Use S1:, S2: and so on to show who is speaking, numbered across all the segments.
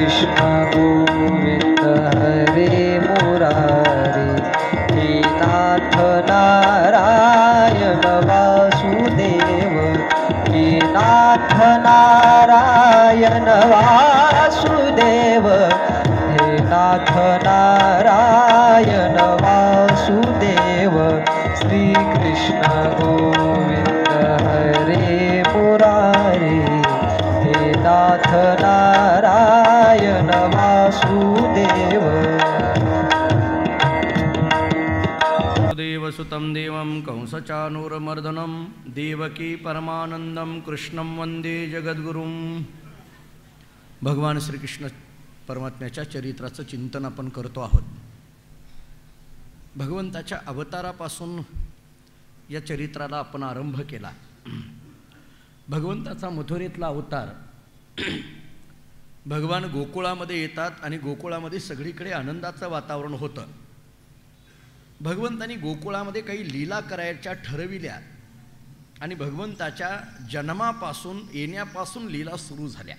S1: कृष्ण गोविंद हरे मुरारी, हे नाथ नारायण वासुदेव, हे नाथ नारायण वासुदेव, हे नाथ नारायण वासुदेव, श्री कृष्ण गोविंद हरे मुरारी, हे नाथ नारायण वासुदेव।
S2: देवसुतं देवं कंसचाणूरमर्दनं देवकी परमानंदं कृष्णं वंदे जगद्गुरुं। भगवान श्रीकृष्ण परमात्म्याच्या चरित्राचं चिंतन आपण करतो आहोत। भगवंताच्या अवतारापासून या चरित्राला आपण आरंभ केला। भगवंताचा मथुरेतला अवतार, भगवान गोकुळामध्ये येतात आणि गोकुळामध्ये सगळीकडे आनंदाचं वातावरण होतं। भगवंतांनी गोकुळामध्ये काही लीला करायच्या ठरविल्या आणि भगवंताच्या जन्मापासून येण्यापासून लीला सुरू झाल्या।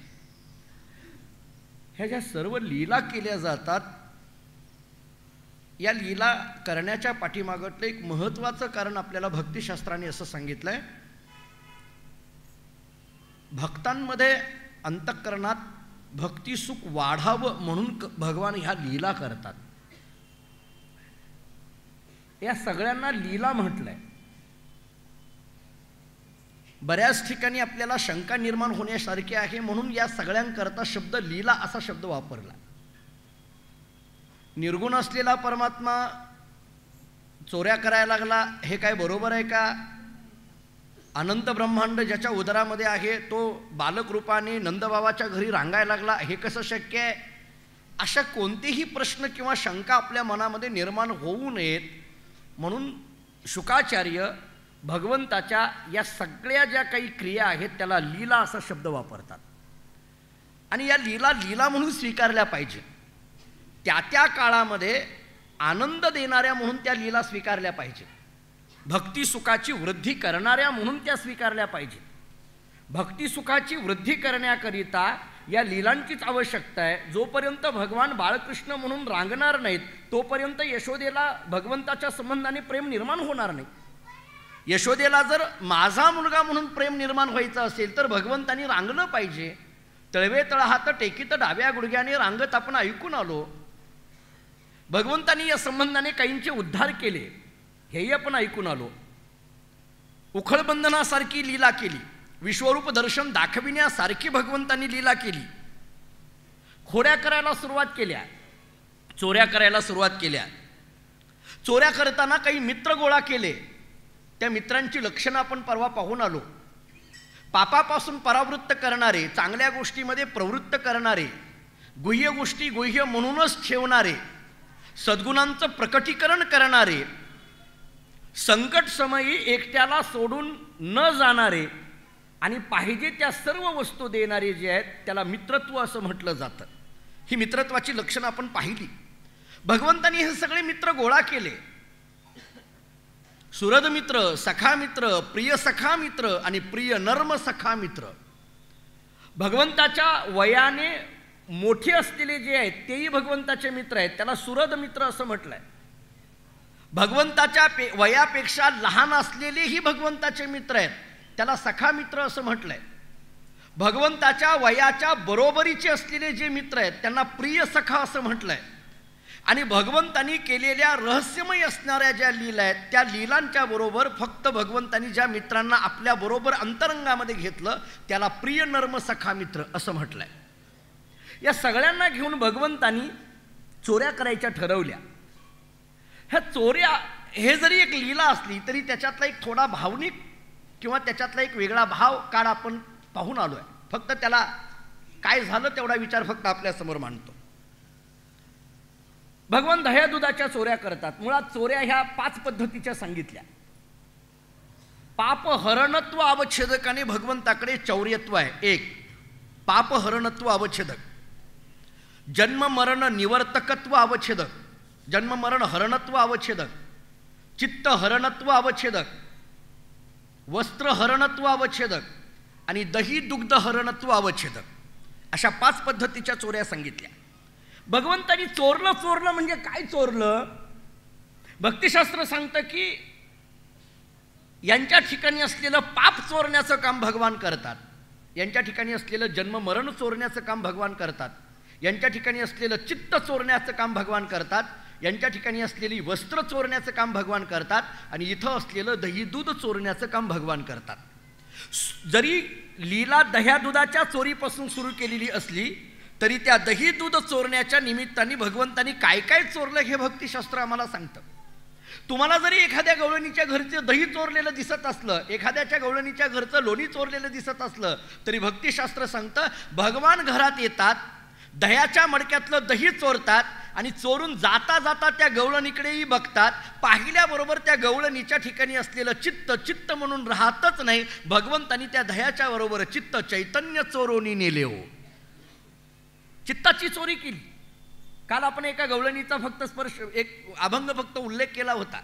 S2: ह्या ज्या सर्व लीला केल्या जातात, या लीला करण्याच्या पाठीमागचं एक महत्त्वाचं कारण आपल्याला भक्तिशास्त्राने असं सांगितलंय, भक्तांमध्ये अंतःकरणात भक्तिसुख वाढावं म्हणून भगवान ह्या लीला करतात। या सगळ्यांना लीला म्हटलंय। बऱ्याच ठिकाणी आपल्याला शंका निर्माण होण्यासारखी आहे म्हणून या सगळ्यांकरता शब्द लीला असा शब्द वापरला। निर्गुण असलेला परमात्मा चोऱ्या करायला लागला, हे काय बरोबर आहे का? अनंत ब्रह्मांड ज्याच्या उदरामध्ये आहे तो बालक रूपाने नंदबाबाच्या घरी रांगायला लागला, हे कसं शक्य आहे? अशा कोणतेही प्रश्न किंवा शंका आपल्या मनामध्ये निर्माण होऊ नयेत म्हणून शुकाचार्य भगवंताच्या या सगळ्या ज्या काही क्रिया आहेत त्याला लीला असा शब्द वापरतात। आणि या लीला लीला म्हणून स्वीकारल्या पाहिजेत। त्या त्या काळामध्ये आनंद देणाऱ्या म्हणून त्या लीला स्वीकारल्या पाहिजेत, भक्तिसुखाची वृद्धी करणाऱ्या म्हणून त्या स्वीकारल्या पाहिजेत। भक्तिसुखाची वृद्धी करण्याकरिता या लीलांचीच आवश्यकता आहे। जोपर्यंत भगवान बाळकृष्ण म्हणून रांगणार नाहीत तोपर्यंत यशोदेला भगवंताच्या संबंधाने प्रेम निर्माण होणार नाही। यशोदेला जर माझा मुलगा म्हणून प्रेम निर्माण व्हायचं असेल तर भगवंतांनी रांगलं पाहिजे। तळवे तळहात टेकीत डाव्या गुडघ्याने रांगत आपण ऐकून आलो। भगवंतांनी या संबंधाने काहींचे उद्धार केले, हेही आपण ऐकून आलो। उखळबंधनासारखी लीला केली, विश्वरूप दर्शन दाखविण्यासारखी भगवंतांनी लीला केली। खोड्या करायला सुरुवात केल्या, चोऱ्या करायला सुरुवात केल्या। चोऱ्या करताना काही मित्र गोळा केले, त्या मित्रांची लक्षणं आपण परवा पाहून आलो। पापापासून परावृत्त करणारे, चांगल्या गोष्टीमध्ये प्रवृत्त करणारे, गुह्य गोष्टी गुह्य म्हणूनच ठेवणारे, सद्गुणांचं प्रकटीकरण करणारे, संकट समयी एकट्याला सोडून न जाणारे आणि पाहिजे त्या सर्व वस्तू देणारे जे आहेत त्याला मित्रत्व असं म्हटलं जातं। ही मित्रत्वाची लक्षणं आपण पाहिली। भगवंतांनी हे सगळे मित्र गोळा केले, सुरद मित्र, सखा मित्र, प्रिय सखा मित्र आणि प्रिय नर्म सखा मित्र। भगवंताच्या वयाने मोठे असलेले जे आहेत तेही भगवंताचे मित्र आहेत, त्याला सुरद मित्र असं म्हटलंय। भगवंताच्या वयापेक्षा लहान असलेलेही भगवंताचे मित्र आहेत, त्याला सखा मित्र असं म्हटलंय। भगवंताच्या वयाच्या बरोबरीचे असलेले जे मित्र आहेत त्यांना प्रिय सखा असं म्हटलंय। आणि भगवंतांनी केलेल्या रहस्यमय असणाऱ्या ज्या लीला आहेत त्या लीलांच्या बरोबर फक्त भगवंतांनी ज्या मित्रांना आपल्या बरोबर अंतरंगामध्ये घेतलं त्याला प्रिय नर्म सखा मित्र असं म्हटलंय। या सगळ्यांना घेऊन भगवंतांनी चोऱ्या करायच्या ठरवल्या। ह्या चोऱ्या हे जरी एक लीला असली तरी त्याच्यातला एक थोडा भावनिक किंवा त्याच्यातला एक वेगळा भाव काळ आपण पाहून आलोय। फक्त त्याला काय झालं तेवढा विचार फक्त आपल्यासमोर मांडतो। भगवान दह्या दुधाच्या चोऱ्या करतात। मुळात चोऱ्या ह्या 5 पद्धतीच्या सांगितल्या। पाप हरणत्व अवच्छेदकाने भगवंताकडे चौर्यत्व आहे। 1 पाप हरणत्व अवच्छेदक, जन्म मरण निवर्तकत्व अवच्छेदक, जन्म मरण हरणत्व अवच्छेदक, चित्त हरणत्व अवच्छेदक, वस्त्र हरणत्व अवच्छेदक आणि दही दुग्ध हरणत्व अवच्छेदक। अशा 5 पद्धतीच्या चोऱ्या सांगितल्या. भगवंतानी चोरलं म्हणजे काय चोरलं? भक्तिशास्त्र सांगतं की यांच्या ठिकाणी असलेलं पाप चोरण्याचं काम भगवान करतात, यांच्या ठिकाणी असलेलं जन्म मरण चोरण्याचं काम भगवान करतात, यांच्या ठिकाणी असलेलं चित्त चोरण्याचं काम भगवान करतात, यांच्या ठिकाणी असलेली वस्त्र चोरण्याचं काम भगवान करतात, आणि इथं असलेलं दही दूध चोरण्याचं काम भगवान करतात. जरी लीला दह्या दुधाच्या चोरीपासून सुरू केलेली असली तरी त्या दही दूध चोरण्याच्या निमित्ताने भगवंतानी काय काय चोरलं हे भक्तिशास्त्र आम्हाला सांगतं. तुम्हाला जरी एखाद्या गवळणीच्या घरचं दही चोरलेलं दिसत असलं, एखाद्याच्या गवळणीच्या घरचं लोणी चोरलेलं दिसत असलं, तरी भक्तिशास्त्र सांगतं भगवान घरात येतात, दह्याच्या मडक्यातलं दही चोरतात आणि चोरून जाता जाता त्या गवळणीकडेही बघतात. पाहिल्याबरोबर त्या गवळणीच्या ठिकाणी असलेलं चित्त चित्त म्हणून राहतच नाही, भगवंतानी त्या दह्याच्या बरोबर चित्त चैतन्य चोरोनी नेले हो. चित्ताची चोरी केली. काल आपण एका गवळणीचा फक्त स्पर्श, एक अभंग फक्त उल्लेख केला होता.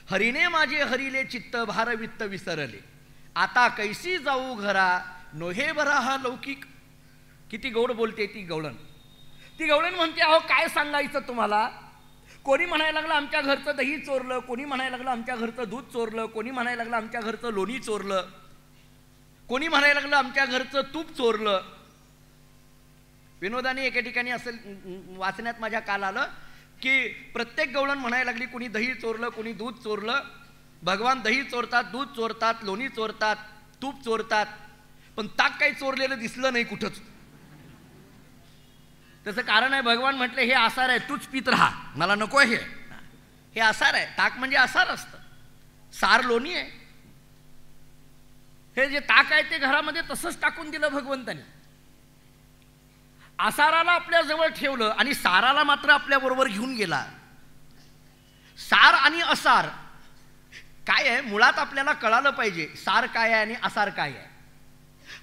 S2: हरीने माझे हरिले चित्त भारवित्त विसरले, आता कैसी जाऊ घरा नोहे भरा हा लौकिक. किती गौड बोलते ती गवळण. ती गवळण म्हणते अहो काय सांगायचं तुम्हाला. कोणी म्हणायला लागलं आमच्या घरचं दही चोरलं, कोणी म्हणायला लागलं आमच्या घरचं दूध चोरलं, कोणी म्हणायला लागलं आमच्या घरचं लोणी चोरलं, कोणी म्हणायला लागलं आमच्या घरचं तूप चोरलं. विनोदाने एके ठिकाणी असं वाचण्यात माझ्या काल आलं की प्रत्येक गवळण म्हणायला लागली कोणी दही चोरलं, कोणी दूध चोरलं. भगवान दही चोरतात, दूध चोरतात, लोणी चोरतात, तूप चोरतात, पण ताक काही चोरलेलं दिसलं नाही कुठंच. त्याचं कारण आहे भगवान म्हटले हे आसार आहे, तूच पित राहा, मला नको आहे हे आसार आहे. ताक म्हणजे आसार असतं, सार लोणी आहे. हे जे ताक आहे ते घरामध्ये तसंच टाकून दिलं भगवंतानी. आसाराला आपल्या जवळ ठेवलं आणि साराला मात्र आपल्या बरोबर घेऊन गेला. सार आणि असार काय आहे मुळात आपल्याला कळालं पाहिजे. सार काय आहे आणि असार काय आहे,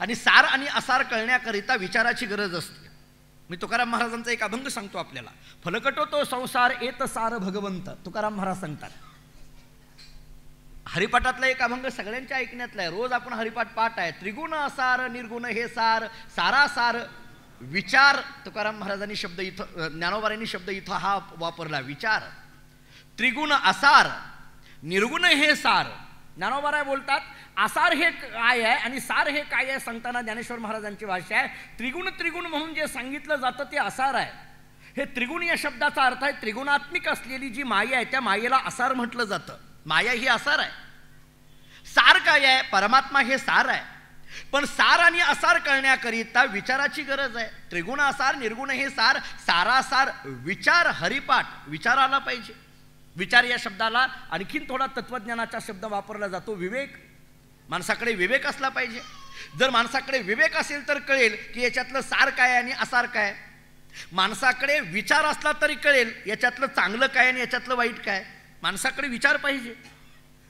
S2: आणि सार आणि असार कळण्याकरिता विचाराची गरज असते. मी तुकाराम महाराजांचा एक अभंग सांगतो आपल्याला. फलकटो तो संसार येत सार भगवंत, तुकाराम महाराज सांगतात. हरिपाठातला एक अभंग सगळ्यांच्या ऐकण्यातला आहे, रोज आपण हरिपाठ पाठ आहे. त्रिगुण असार निर्गुण हे सार, सारासार विचार. तुकाराम महाराजांनी शब्द इथं, ज्ञानोबारांनी शब्द इथं हा वापरला, विचार. त्रिगुण असार निर्गुण हे सार. ज्ञानोबाराय बोलतात आसार हे काय आहे आणि सार हे काय आहे सांगताना ज्ञानेश्वर महाराजांची भाषा आहे. त्रिगुण त्रिगुण म्हणून जे सांगितलं जातं ते आसार आहे. हे त्रिगुण या शब्दाचा अर्थ आहे त्रिगुणात्मिक असलेली जी माया आहे त्या मायेला आसार म्हटलं जातं. माया ही आसार आहे. सार काय आहे? परमात्मा हे सार आहे. पण सार आणि असार कळण्याकरिता विचाराची गरज आहे. त्रिगुण असार निर्गुण हे सार, सारासार विचार. हरिपाठ विचार आला पाहिजे. विचार या शब्दाला आणखीन थोडा तत्वज्ञानाचा शब्द वापरला जातो, विवेक. माणसाकडे विवेक असला पाहिजे. जर माणसाकडे विवेक असेल तर कळेल की याच्यातलं सार काय आणि असार काय. माणसाकडे विचार असला तरी कळेल याच्यातलं चांगलं काय आणि याच्यातलं वाईट काय. माणसाकडे विचार पाहिजे.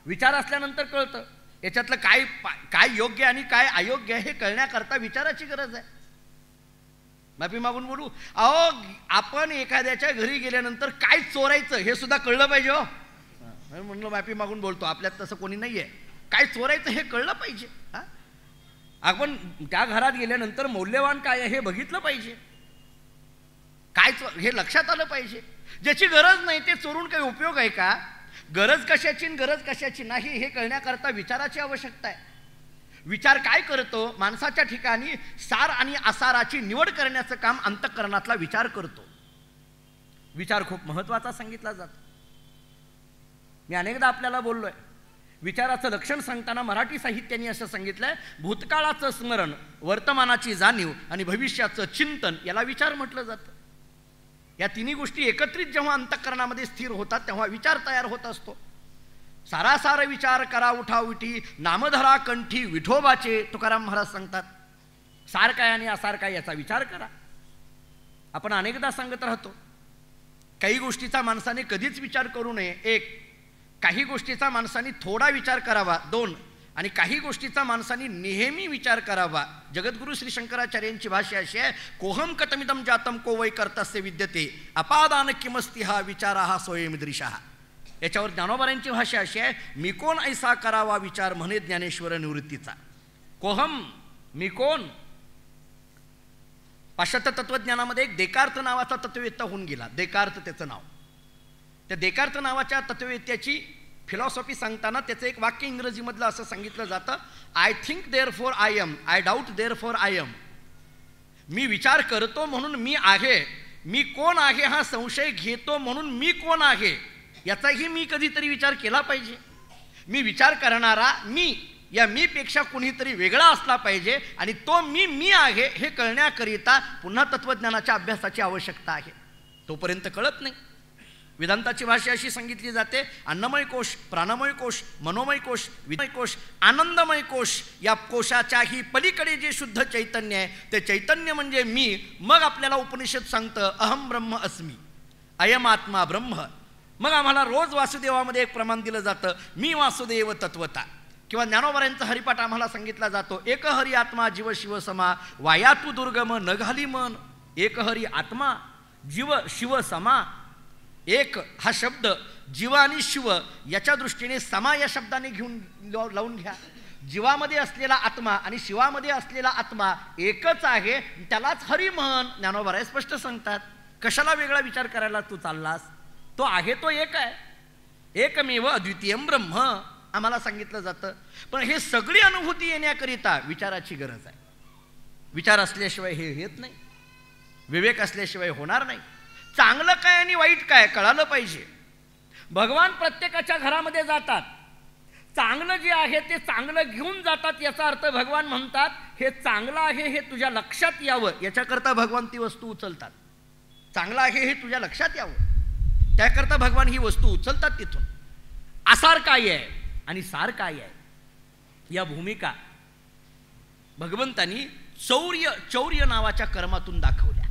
S2: विचार असल्यानंतर कळतं याच्यातलं काय काय योग्य आणि काय अयोग्य आहे. हे कळण्याकरता विचाराची गरज आहे. माफी मागून बोलू, अहो आपण एखाद्याच्या घरी गेल्यानंतर काय चोरायचं हे सुद्धा कळलं पाहिजे हो. म्हणलं माफी मागून बोलतो, आपल्यात तसं कोणी नाही आहे. काय चोरायचं हे कळलं पाहिजे. आपण त्या घरात गेल्यानंतर मौल्यवान काय आहे हे बघितलं पाहिजे. काय हे लक्षात आलं पाहिजे. ज्याची गरज नाही ते चोरून काही उपयोग आहे का. गरज कशाची गरज कशाची नाही हे कळण्याकरता विचाराची आवश्यकता आहे. विचार काय करतो? माणसाच्या ठिकाणी सार आणि असाराची निवड करण्याचं काम अंतःकरणातला विचार करतो. विचार खूप महत्त्वाचा सांगितला जातो. मी अनेकदा आपल्याला बोललोय, विचाराचं लक्षण सांगताना मराठी साहित्याने असं सांगितलंय, भूतकाळाचं स्मरण, वर्तमानाची जाणीव आणि भविष्याचं चिंतन याला विचार म्हटलं जातं. या तिन्ही गोष्टी एकत्रित जेव्हा अंतःकरणामध्ये स्थिर होतात तेव्हा विचार तयार होत असतो. सारासार विचार करा उठा उठी, नामधरा कंठी विठोबाचे, तुकाराम महाराज सांगतात. सार काय आणि असार काय याचा विचार करा. आपण अनेकदा सांगत राहतो, काही गोष्टीचा माणसाने कधीच विचार करू नये. एक, काही गोष्टीचा माणसाने थोडा विचार करावा. दोन, आणि काही गोष्टीचा माणसाने नेहमी विचार करावा. जगद्गुरु श्री शंकराचार्यांची भाषा अशी आहे, कोहम कतमिदम जातम को वै कर्तस्य विद्यते अपादान किमस्ति हा विचारा हा स्वयंदृशा. याच्यावर ज्ञानोबारांची भाषा अशी आहे, मी कोण ऐसा करावा विचार म्हणे ज्ञानेश्वर निवृत्तीचा. कोहम मी कोण, पाश्चात्य तत्त्वज्ञानामध्ये एक देकार्त नावाचा तत्ववेत्ता होऊन गेला. देकार्त त्याचं नाव. त्या देकार्त नावाच्या तत्ववेत्याची फिलॉसॉफी सांगताना त्याचं एक वाक्य इंग्रजीमधलं असं सांगितलं जातं, I think therefore I am, I doubt therefore I am. मी विचार करतो म्हणून मी आहे, मी कोण आहे हा संशय घेतो म्हणून मी कोण आहे याचाही मी कधीतरी विचार केला पाहिजे. मी विचार करणारा मी, या मीपेक्षा कुणीतरी वेगळा असला पाहिजे आणि तो मी आहे हे कळण्याकरिता पुन्हा तत्त्वज्ञानाच्या अभ्यासाची आवश्यकता आहे. तोपर्यंत कळत नाही. वेदांताची भाषा अशी सांगितली जाते, अन्नमय कोश, प्राणमय कोश, मनोमय कोश, विमय कोश, आनंदमय कोश, या कोशाच्याही पलीकडे जे शुद्ध चैतन्य आहे ते चैतन्य म्हणजे मी. मग आपल्याला उपनिषद सांगतं अहम ब्रह्म अस्मी, अयम आत्मा ब्रह्म. मग आम्हाला रोज वासुदेवामध्ये एक प्रमाण दिलं जातं, मी वासुदेव तत्वता. किंवा ज्ञानोबरांचा हरिपाठ आम्हाला सांगितला जातो, एक हरी आत्मा जीव शिव समा, वायातू दुर्गम न घाली मन. एक हरी आत्मा जीव शिव समा. एक हा शब्द जीव आणि शिव याच्या दृष्टीने समा या शब्दाने घेऊन लावून घ्या. जीवामध्ये असलेला आत्मा आणि शिवामध्ये असलेला आत्मा एकच आहे, त्यालाच हरी म्हण. ज्ञानोबा स्पष्ट सांगतात. कशाला वेगळा विचार करायला तू चाललास? तो आहे तो एक आहे, एकमेव अद्वितीयम ब्रह्म आम्हाला सांगितलं जातं. पण हे सगळी अनुभूती येण्याकरिता विचाराची गरज आहे. विचार असल्याशिवाय हे येत नाही, विवेक असल्याशिवाय होणार नाही. चांगलं काय आणि वाईट काय कळालं पाहिजे. भगवान प्रत्येकाच्या घरामध्ये जातात, चांगलं जे आहे ते चांगलं घेऊन जातात. याचा अर्थ भगवान म्हणतात हे चांगलं आहे हे तुझ्या लक्षात यावं याच्याकरता भगवान ती वस्तू उचलतात. चांगलं आहे हे तुझ्या लक्षात यावं त्याकरता भगवान ही वस्तू उचलतात. तिथून आसार काय आहे आणि सार काय आहे या भूमिका भगवंतांनी चौर्य नावाच्या कर्मातून दाखवल्या.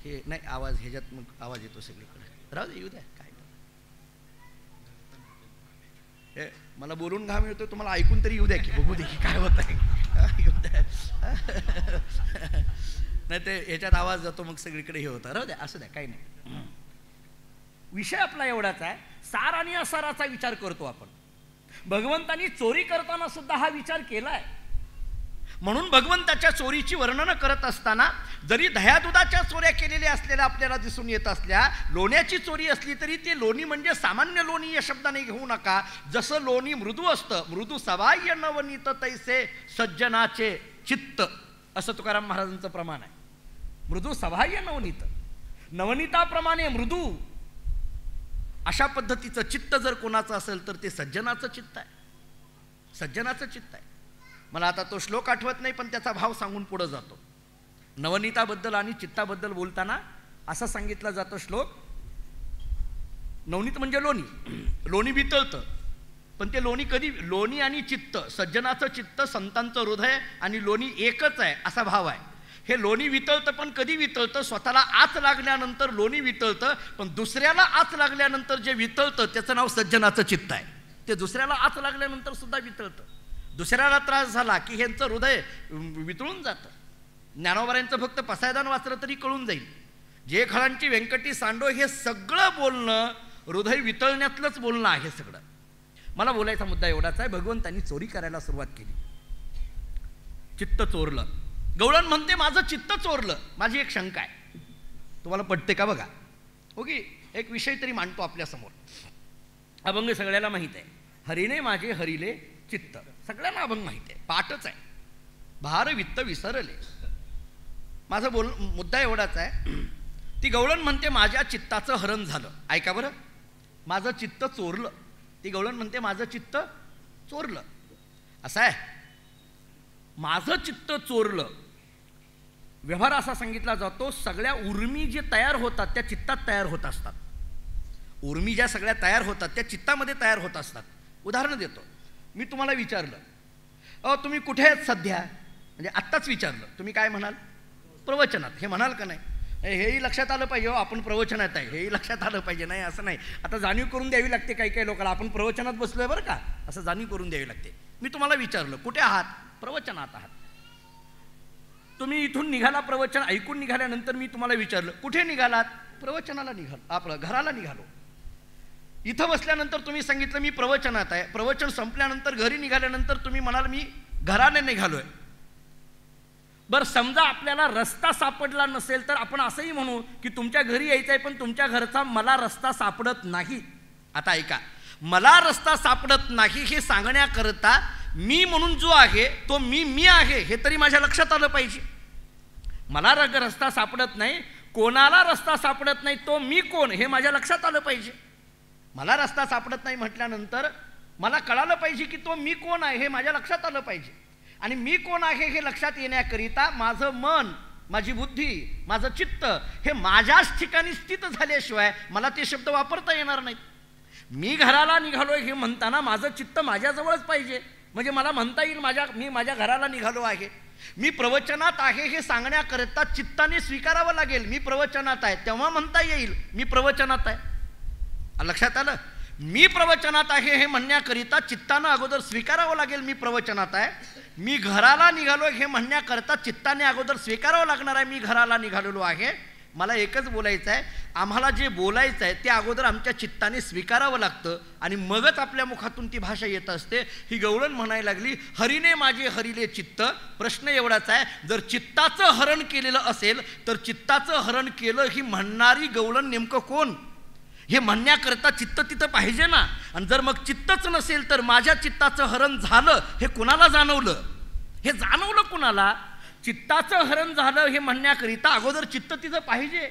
S2: हे नाही आवाज ह्याच्यात मग आवाज येतो सगळीकडे. राहू दे, येऊ द्या. काय हे मला बोलून घाम येतो, तुम्हाला ऐकून तरी येऊ द्या की, बघू दे की काय होत आहे. येऊ द्या. नाही ते ह्याच्यात आवाज जातो मग सगळीकडे हे होतं. राहू द्या, असं द्या, काही नाही. विषय आपला एवढाच आहे, सार आणि असाराचा विचार करतो आपण. भगवंतांनी चोरी करताना सुद्धा हा विचार केलाय. म्हणून भगवंताच्या चोरीची वर्णनं करत असताना जरी दह्यादुधाच्या चोऱ्या केलेल्या असलेल्या आपल्याला दिसून येत असल्या, लोण्याची चोरी असली तरी ते लोणी म्हणजे सामान्य लोणी या शब्दाने घेऊ नका. जसं लोणी मृदू असतं, मृदू सवाह्य नवनीत तैसे सज्जनाचे चित्त, असं तुकाराम महाराजांचं प्रमाण आहे. मृदू सवाह्य नवनीत, नवनीताप्रमाणे मृदू अशा पद्धतीचं चित्त जर कोणाचं असेल तर ते सज्जनाचं चित्त आहे. सज्जनाचं चित्त आहे. मला आता तो श्लोक आठवत नाही, पण त्याचा भाव सांगून पुढे जातो. नवनीताबद्दल आणि चित्ताबद्दल बोलताना असा सांगितला जातो श्लोक, नवनीत म्हणजे लोणी, लोणी वितळतं. पण ते लोणी कधी, लोणी आणि चित्त, सज्जनाचं चित्त, संतांचं हृदय आणि लोणी एकच आहे असा भाव आहे. हे लोणी वितळतं, पण कधी वितळतं? स्वतःला आच लागल्यानंतर लोणी वितळतं, पण दुसऱ्याला आच लागल्यानंतर जे वितळतं त्याचं नाव सज्जनाचं चित्त आहे. ते दुसऱ्याला आच लागल्यानंतर सुद्धा वितळतं. दुसऱ्याला त्रास झाला की ह्यांचं हृदय वितळून जातं. ज्ञानोबरांचं फक्त पसायदान वाचलं तरी कळून जाईल. जे खळांची व्यंकटी सांडो हे सगळं बोलणं हृदय वितळण्यातलंच बोलणं आहे सगळं. मला बोलायचा मुद्दा एवढाच आहे, भगवंतांनी चोरी करायला सुरुवात केली. चित्त चोरलं. गवळण म्हणते माझं चित्त चोरलं. माझी एक शंका आहे, तुम्हाला पटते का बघा. ओके, एक विषय तरी मांडतो आपल्यासमोर. अभंग सगळ्याला माहीत आहे, हरीने माझे हरिले चित्त, सगळ्यांना अभंग माहिती आहे, पाठच आहे. भार वित्त विसरले. माझा मुद्दा एवढाच आहे, ती गवळण म्हणते माझ्या चित्ताचं हरण झालं. ऐका बरं, माझं चित्त चोरलं. ती गवळण म्हणते माझं चित्त चोरलं. असं आहे, माझं चित्त चोरलं. व्यवहार असा सांगितला जातो, सगळ्या उर्मी जे तयार होतात त्या चित्तात तयार होत असतात. उर्मी ज्या सगळ्या तयार होतात त्या चित्तामध्ये तयार होत असतात. उदाहरण देतो, मी तुम्हाला विचारलं, तुम्ही कुठे आहेत सध्या, म्हणजे आत्ताच विचारलं, तुम्ही काय म्हणाल? प्रवचनात. हे म्हणाल का नाही? हेही लक्षात आलं पाहिजे, आपण प्रवचनात आहे हेही लक्षात आलं पाहिजे. नाही असं नाही, आता जाणीव करून द्यावी लागते काही काही लोकांना, आपण प्रवचनात बसलोय बरं का, असं जाणीव करून द्यावी लागते. मी तुम्हाला विचारलं कुठे आहात? प्रवचनात आहात. तुम्ही इथून निघाला, प्रवचन ऐकून निघाल्यानंतर मी तुम्हाला विचारलं कुठे निघालात? प्रवचनाला निघालो, आपलं घराला निघालो. इथं बसल्यानंतर तुम्ही सांगितलं मी प्रवचनात आहे. प्रवचन संपल्यानंतर घरी निघाल्यानंतर तुम्ही म्हणाल मी घराने निघालोय. बरं समजा आपल्याला रस्ता सापडला नसेल तर आपण असंही म्हणू की तुमच्या घरी यायचं आहे पण तुमच्या घरचा मला रस्ता सापडत नाही. आता ऐका, मला रस्ता सापडत नाही हे सांगण्याकरता मी म्हणून जो आहे तो मी आहे हे तरी माझ्या लक्षात आलं पाहिजे. मला रस्ता सापडत नाही, कोणाला रस्ता सापडत नाही तो मी कोण हे माझ्या लक्षात आलं पाहिजे. मला रस्ता सापडत नाही म्हटल्यानंतर मला कळालं पाहिजे की तो मी कोण आहे हे माझ्या लक्षात आलं पाहिजे. आणि मी कोण आहे हे लक्षात येण्याकरिता माझं मन, माझी बुद्धी, माझं चित्त हे माझ्याच ठिकाणी स्थित झाल्याशिवाय मला ते शब्द वापरता येणार नाहीत. मी घराला निघालोय हे म्हणताना माझं चित्त माझ्याजवळच पाहिजे, म्हणजे मला म्हणता येईल मी माझ्या घराला निघालो आहे. मी प्रवचनात आहे हे सांगण्याकरिता चित्ताने स्वीकारावं लागेल. मी प्रवचनात आहे तेव्हा म्हणता येईल मी प्रवचनात आहे. लक्षात आलं? मी प्रवचनात आहे हे म्हणण्याकरिता चित्तानं अगोदर स्वीकारावं लागेल मी प्रवचनात आहे. मी घराला निघालो हे म्हणण्याकरता चित्ताने अगोदर स्वीकारावं लागणार आहे मी घराला निघालेलो आहे. मला एकच बोलायचं आहे, आम्हाला जे बोलायचं आहे ते अगोदर आमच्या चित्ताने स्वीकारावं लागतं आणि मगच आपल्या मुखातून ती भाषा येत असते. ही गवळण म्हणायला लागली, हरीने माझे हरिले चित्त. प्रश्न एवढाच आहे, जर चित्ताचं हरण केलेलं असेल तर चित्ताचं हरण केलं ही म्हणणारी गवळण नेमकं कोण हे म्हणण्याकरता चित्त तिथं पाहिजे ना. आणि जर मग चित्तच नसेल तर माझ्या चित्ताचं हरण झालं हे कुणाला जाणवलं? हे जाणवलं कुणाला? चित्ताचं हरण झालं हे म्हणण्याकरिता अगोदर चित्त तिथं पाहिजे.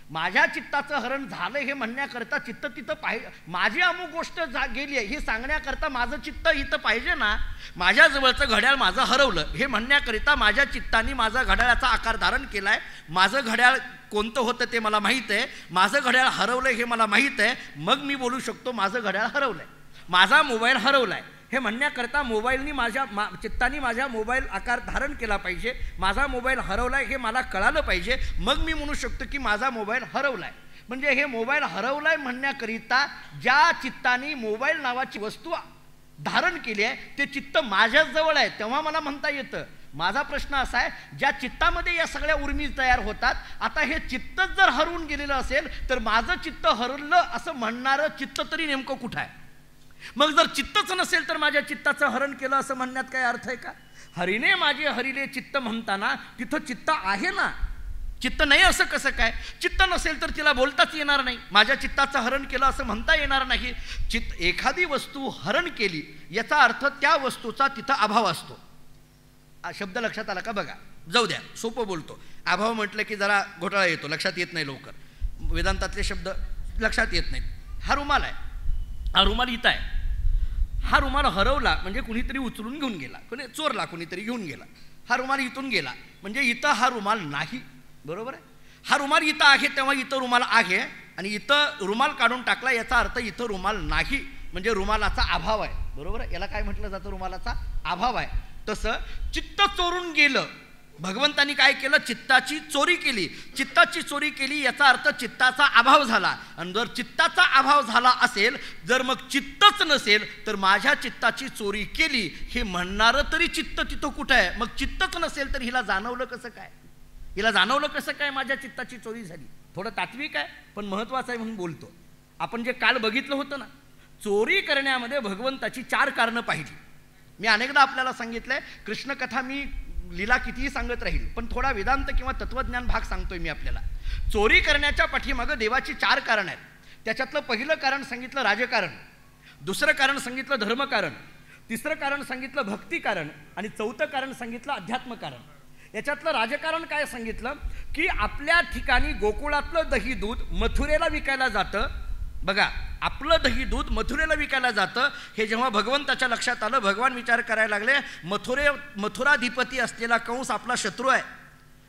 S2: माझ्या चित्ताचं हरण झालं हे म्हणण्याकरता चित्त तिथं पाहिजे. माझी अमुक गोष्ट गेली आहे हे सांगण्याकरता माझं चित्त इथं पाहिजे ना. माझ्याजवळचं घड्याळ माझं हरवलं हे म्हणण्याकरिता माझ्या चित्ताने माझा घड्याळाचा आकार धारण केला आहे. माझं घड्याळ कोणतं होतं ते मला माहीत आहे, माझं घड्याळ हरवलं हे मला माहीत आहे. मग मी बोलू शकतो माझं घड्याळ हरवलं आहे, माझा मोबाईल हरवला आहे हे म्हणण्याकरता मोबाईलनी चित्ताने माझ्या मोबाईल आकार धारण केला पाहिजे. माझा मोबाईल हरवला आहे हे मला कळालं पाहिजे. मग मी म्हणू शकतो की माझा मोबाईल हरवला आहे. म्हणजे हे मोबाईल हरवला आहे म्हणण्याकरिता ज्या चित्ताने मोबाईल नावाची वस्तू धारण केली आहे ते चित्त माझ्याच जवळ आहे तेव्हा मला म्हणता येतं. माझा प्रश्न असा आहे, ज्या चित्तामध्ये या सगळ्या उर्मी तयार होतात, आता हे चित्तच जर हरवून गेलेलं असेल तर माझं चित्त हरवलं असं म्हणणारं चित्त तरी नेमकं कुठं आहे? मग जर चित्तच नसेल तर माझ्या चित्ताचं हरण केलं असं म्हणण्यात काय अर्थ आहे का? हरीने माझे हरिले चित्त म्हणताना तिथं चित्त आहे ना. चित्त नाही असं कसं काय? चित्त नसेल तर तिला बोलताच येणार नाही. माझ्या चित्ताचं हरण केलं असं म्हणता येणार नाही. एखादी वस्तू हरण केली याचा अर्थ त्या वस्तूचा तिथं अभाव असतो. शब्द लक्षात आला का? बघा, जाऊ द्या, सोपं बोलतो. अभाव म्हटलं की जरा घोटाळा येतो, लक्षात येत नाही लवकर. वेदांतातले शब्द लक्षात येत नाहीत. हा रुमाल आहे, हा रुमाल इथं आहे. हा रुमाल हरवला म्हणजे कुणीतरी उचलून घेऊन गेला, चोरला कुणीतरी घेऊन गेला. हा रुमाल इथून गेला म्हणजे इथं हा रुमाल नाही. बरोबर आहे? हा रुमाल इथं आहे तेव्हा इथं रुमाल आहे आणि इथं रुमाल काढून टाकला याचा अर्थ इथं रुमाल नाही म्हणजे रुमालाचा अभाव आहे. बरोबर आहे? याला काय म्हटलं जातं? रुमालाचा अभाव आहे. तसं चित्त चोरून गेलं, भगवंतानी काय केलं? चित्ताची चोरी केली. चित्ताची चोरी केली याचा अर्थ चित्ताचा अभाव झाला. आणि जर चित्ताचा अभाव झाला असेल, जर मग चित्तच नसेल तर माझ्या चित्ताची चोरी केली हे म्हणणारं तरी चित्त तिथं कुठं आहे? मग चित्तच नसेल तर हिला जाणवलं कसं काय? हिला जाणवलं कसं काय माझ्या चित्ताची चोरी झाली? थोडं तात्विक आहे पण महत्त्वाचं आहे म्हणून बोलतो. आपण जे काल बघितलं होतं ना, चोरी करण्यामध्ये भगवंताची 4 कारणं पाहिली. मी अनेकदा आपल्याला सांगितलंय, कृष्णकथा मी लीला कितीही सांगत राहील पण थोडा वेदांत किंवा तत्वज्ञान भाग सांगतोय मी आपल्याला. चोरी करण्याच्या पाठीमागं देवाची 4 कारण आहेत. त्याच्यातलं पहिलं कारण सांगितलं राजकारण, दुसरं कारण सांगितलं धर्मकारण, तिसरं कारण सांगितलं भक्ती कारण आणि चौथं कारण सांगितलं अध्यात्म कारण. याच्यातलं राजकारण काय सांगितलं की आपल्या ठिकाणी गोकुळातलं दही दूध मथुरेला विकायला जातं. बघा, आपलं दही दूध मथुरेला विकायला जातं हे जेव्हा भगवंताच्या लक्षात आलं, भगवान विचार करायला लागले, मथुराधिपती असलेला कंस आपला शत्रू आहे.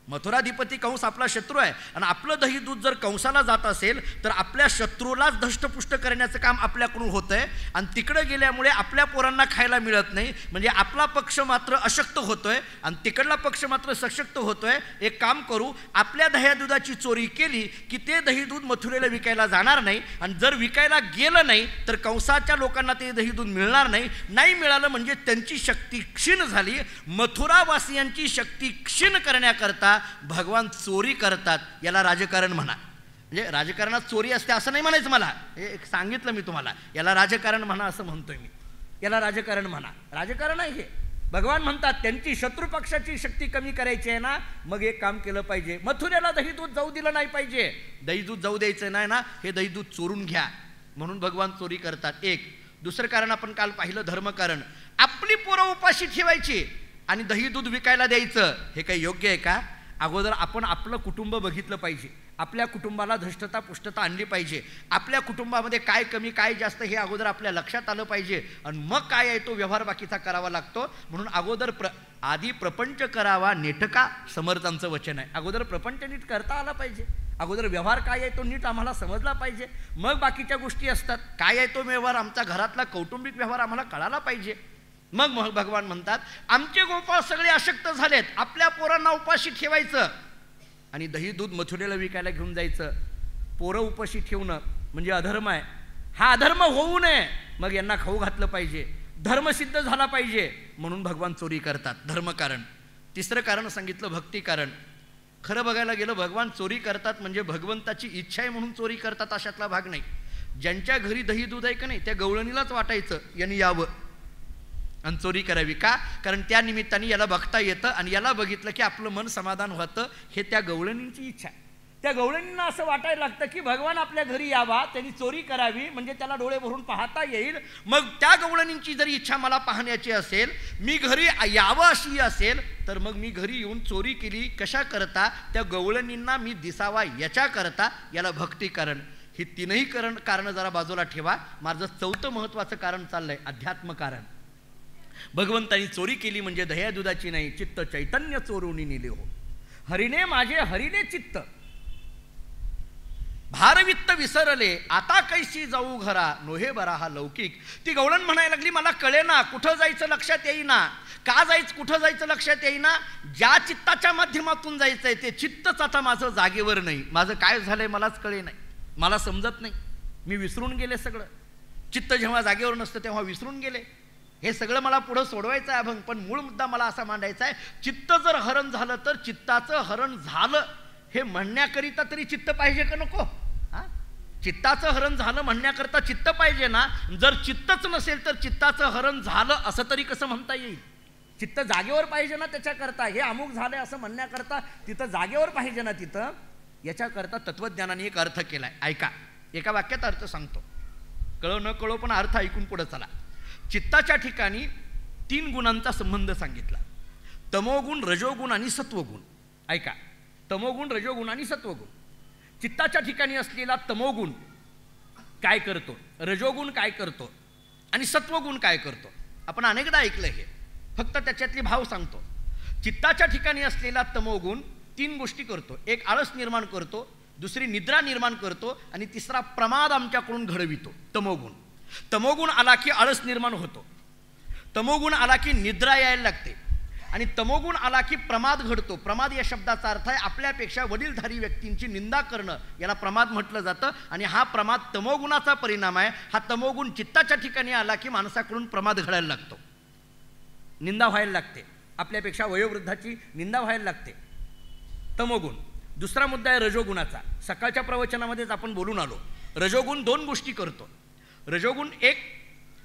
S2: मथुराधिपती कंस आपला शत्रू आहे आणि आपलं दही दूध जर कंसाला जात असेल तर आपल्या शत्रूलाच धष्टपुष्ट करण्याचं काम आपल्याकडून होतंय आणि तिकडे गेल्यामुळे आपल्या पोरांना खायला मिळत नाही. म्हणजे आपला पक्ष मात्र अशक्त होतोय आणि तिकडला पक्ष मात्र सशक्त होतोय. एक काम करू, आपल्या दह्या दुधाची चोरी केली की ते दही दूध मथुरेला विकायला जाणार नाही आणि जर विकायला गेलं नाही तर कंसाच्या लोकांना ते दही दूध मिळणार नाही. नाही मिळालं म्हणजे त्यांची शक्ती क्षीण झाली. मथुरावासियांची शक्ती क्षीण करण्याकरता भगवान चोरी करतात. याला राजकारण म्हणा. म्हणजे राजकारणात चोरी असते असं नाही म्हणायचं मला, हे सांगितलं मी तुम्हाला. याला राजकारण म्हणा असं म्हणतोय मी. याला राजकारण म्हणा. राजकारण आहे हे. भगवान म्हणतात त्यांची शत्रुपक्षाची शक्ती कमी करायची आहे ना, मग एक काम केलं पाहिजे, मथुरेला दही दूध जाऊ दिलं नाही पाहिजे. दही दूध जाऊ द्यायचं नाही ना, हे दही दूध चोरून घ्या म्हणून भगवान चोरी करतात. एक दुसरं कारण आपण काल पाहिलं, धर्मकारण. आपली पोरं उपाशी ठेवायची आणि दही दूध विकायला द्यायचं, हे काही योग्य आहे का? अगोदर आपण आपलं कुटुंब बघितलं पाहिजे, आपल्या कुटुंबाला धष्टता पुष्टता आणली पाहिजे, आपल्या कुटुंबामध्ये काय कमी काय जास्त हे अगोदर आपल्या लक्षात आलं पाहिजे, आणि मग काय आहे तो व्यवहार बाकीचा करावा लागतो. म्हणून अगोदर आधी प्रपंच करावा नेटका, समर्थांचं वचन आहे. अगोदर प्रपंच नीट करता आला पाहिजे, अगोदर व्यवहार काय आहे तो नीट आम्हाला समजला पाहिजे, मग बाकीच्या गोष्टी असतात. काय आहे तो व्यवहार, आमचा घरातला कौटुंबिक व्यवहार आम्हाला कळाला पाहिजे. मग भगवान म्हणतात आमचे गोपाळ सगळे अशक्त झालेत, आपल्या पोरांना उपाशी ठेवायचं आणि दही दूध मथुरेला विकायला घेऊन जायचं. पोरं उपाशी ठेवणं म्हणजे अधर्म आहे. हा अधर्म होऊ नये, मग यांना खाऊ घातलं पाहिजे, धर्म सिद्ध झाला पाहिजे, म्हणून भगवान चोरी करतात. धर्मकारण. तिसरं कारण सांगितलं भक्तिकारण. खरं बघायला गेलं भगवान चोरी करतात म्हणजे भगवंताची इच्छा आहे म्हणून चोरी करतात अशातला भाग नाही. ज्यांच्या घरी दही दूध आहे का नाही त्या गवळणीलाच वाटायचं यांनी यावं आणि चोरी करावी. का? कारण त्या निमित्ताने याला बघता येतं आणि याला बघितलं की आपलं मन समाधान होतं, हे त्या गवळणींची इच्छा आहे. त्या गवळणींना असं वाटायला लागतं की भगवान आपल्या घरी यावा, त्यांनी चोरी करावी म्हणजे त्याला डोळे भरून पाहता येईल. मग त्या गवळणींची जरी इच्छा मला पाहण्याची असेल, मी घरी यावं अशी असेल, तर मग मी घरी येऊन चोरी केली. कशा करता? त्या गवळणींना मी दिसावा याच्या करता. याला भक्तिकारण. ही तीनही कारण जरा बाजूला ठेवा. माझं चौथं महत्त्वाचं कारण चाललंय अध्यात्मकारण. भगवंतानी चोरी केली म्हणजे दह्या दुधाची नाही, चित्त चैतन्य चोरून नेले हो. हरिने माझे हरिने चित्त, भारवित्त विसरले, आता कैशी जाऊ घरा, नोहे बरा हा लौकिक. ती गवळण म्हणायला लागली मला कळेना, कुठं जायचं लक्षात येईना, का जायचं कुठं जायचं लक्षात येईना. ज्या चित्ताच्या माध्यमातून जायचंय ते चित्तच आता माझं जागेवर नाही. माझं काय झालंय मलाच कळे नाही, मला समजत नाही, मी विसरून गेले सगळं. चित्त जेव्हा जागेवर नसतं तेव्हा विसरून गेले. हे सगळं मला पुढं सोडवायचं आहे अभंग, पण मूळ मुद्दा मला असा मांडायचा आहे, चित्त जर हरण झालं तर चित्ताचं हरण झालं हे म्हणण्याकरिता तरी चित्त पाहिजे का नको? चित्ताचं हरण झालं म्हणण्याकरता चित्त पाहिजे ना. जर चित्तच नसेल तर चित्ताचं हरण झालं असं तरी कसं म्हणता येईल? चित्त जागेवर पाहिजे ना त्याच्याकरता. हे अमुक झालंय असं म्हणण्याकरता तिथं जागेवर पाहिजे ना. तिथं याच्याकरता तत्वज्ञानाने एक अर्थ केलाय. ऐका, एका वाक्यात अर्थ सांगतो, कळो न कळो पण अर्थ ऐकून पुढे चला. चित्ताच्या ठिकाणी 3 गुणांचा संबंध सांगितला, तमोगुण, रजोगुण आणि सत्वगुण. ऐका, तमोगुण, रजोगुण आणि सत्वगुण. चित्ताच्या ठिकाणी असलेला तमोगुण काय करतो, रजोगुण काय करतो आणि सत्वगुण काय करतो. आपण अनेकदा ऐकलं हे, फक्त त्याच्यातले भाव सांगतो. चित्ताच्या ठिकाणी असलेला तमोगुण 3 गोष्टी करतो. एक आळस निर्माण करतो, दुसरी निद्रा निर्माण करतो आणि तिसरा प्रमाद आमच्याकडून घडवितो. तमोगुण आला की आळस निर्माण होतो, तमोगुण आला की निद्रा यायला लागते आणि तमोगुण आला की प्रमाद घडतो. प्रमाद या शब्दाचा अर्थ आहे आपल्यापेक्षा वडीलधारी व्यक्तींची निंदा करणं, याला प्रमाद म्हटलं जातं. आणि हा प्रमाद तमोगुणाचा परिणाम आहे. हा तमोगुण चित्ताच्या ठिकाणी आला की माणसाकडून प्रमाद घडायला लागतो, निंदा व्हायला लागते, आपल्यापेक्षा वयोवृद्धाची निंदा व्हायला लागते. तमोगुण. दुसरा मुद्दा आहे रजोगुणाचा. सकाळच्या प्रवचनामध्येच आपण बोलून आलो. रजोगुण 2 गोष्टी करतो. रजोगुण 1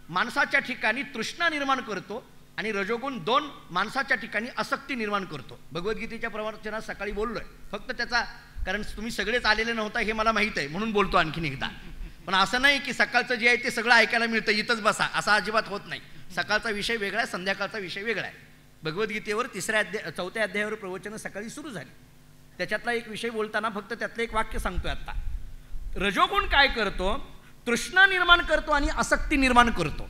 S2: माणसाच्या ठिकाणी तृष्णा निर्माण करतो आणि रजोगुण 2 माणसाच्या ठिकाणी आसक्ती निर्माण करतो. भगवद्गीतेच्या प्रवचनात सकाळी बोललोय, फक्त त्याचा कारण तुम्ही सगळेच आलेले नव्हता हे मला माहीत आहे म्हणून बोलतो आणखीन एकदा. पण असं नाही की सकाळचं जे आहे ते सगळं ऐकायला मिळतं इथंच बसा, असा अजिबात होत नाही. सकाळचा विषय वेगळा आहे, संध्याकाळचा विषय वेगळा आहे. भगवद्गीतेवर 4थ्या अध्यायावर प्रवचनं सकाळी सुरू झाली. त्याच्यातला एक विषय बोलताना फक्त त्यातलं एक वाक्य सांगतोय आता. रजोगुण काय करतो, तृष्णा निर्माण करतो आणि आसक्ती निर्माण करतो.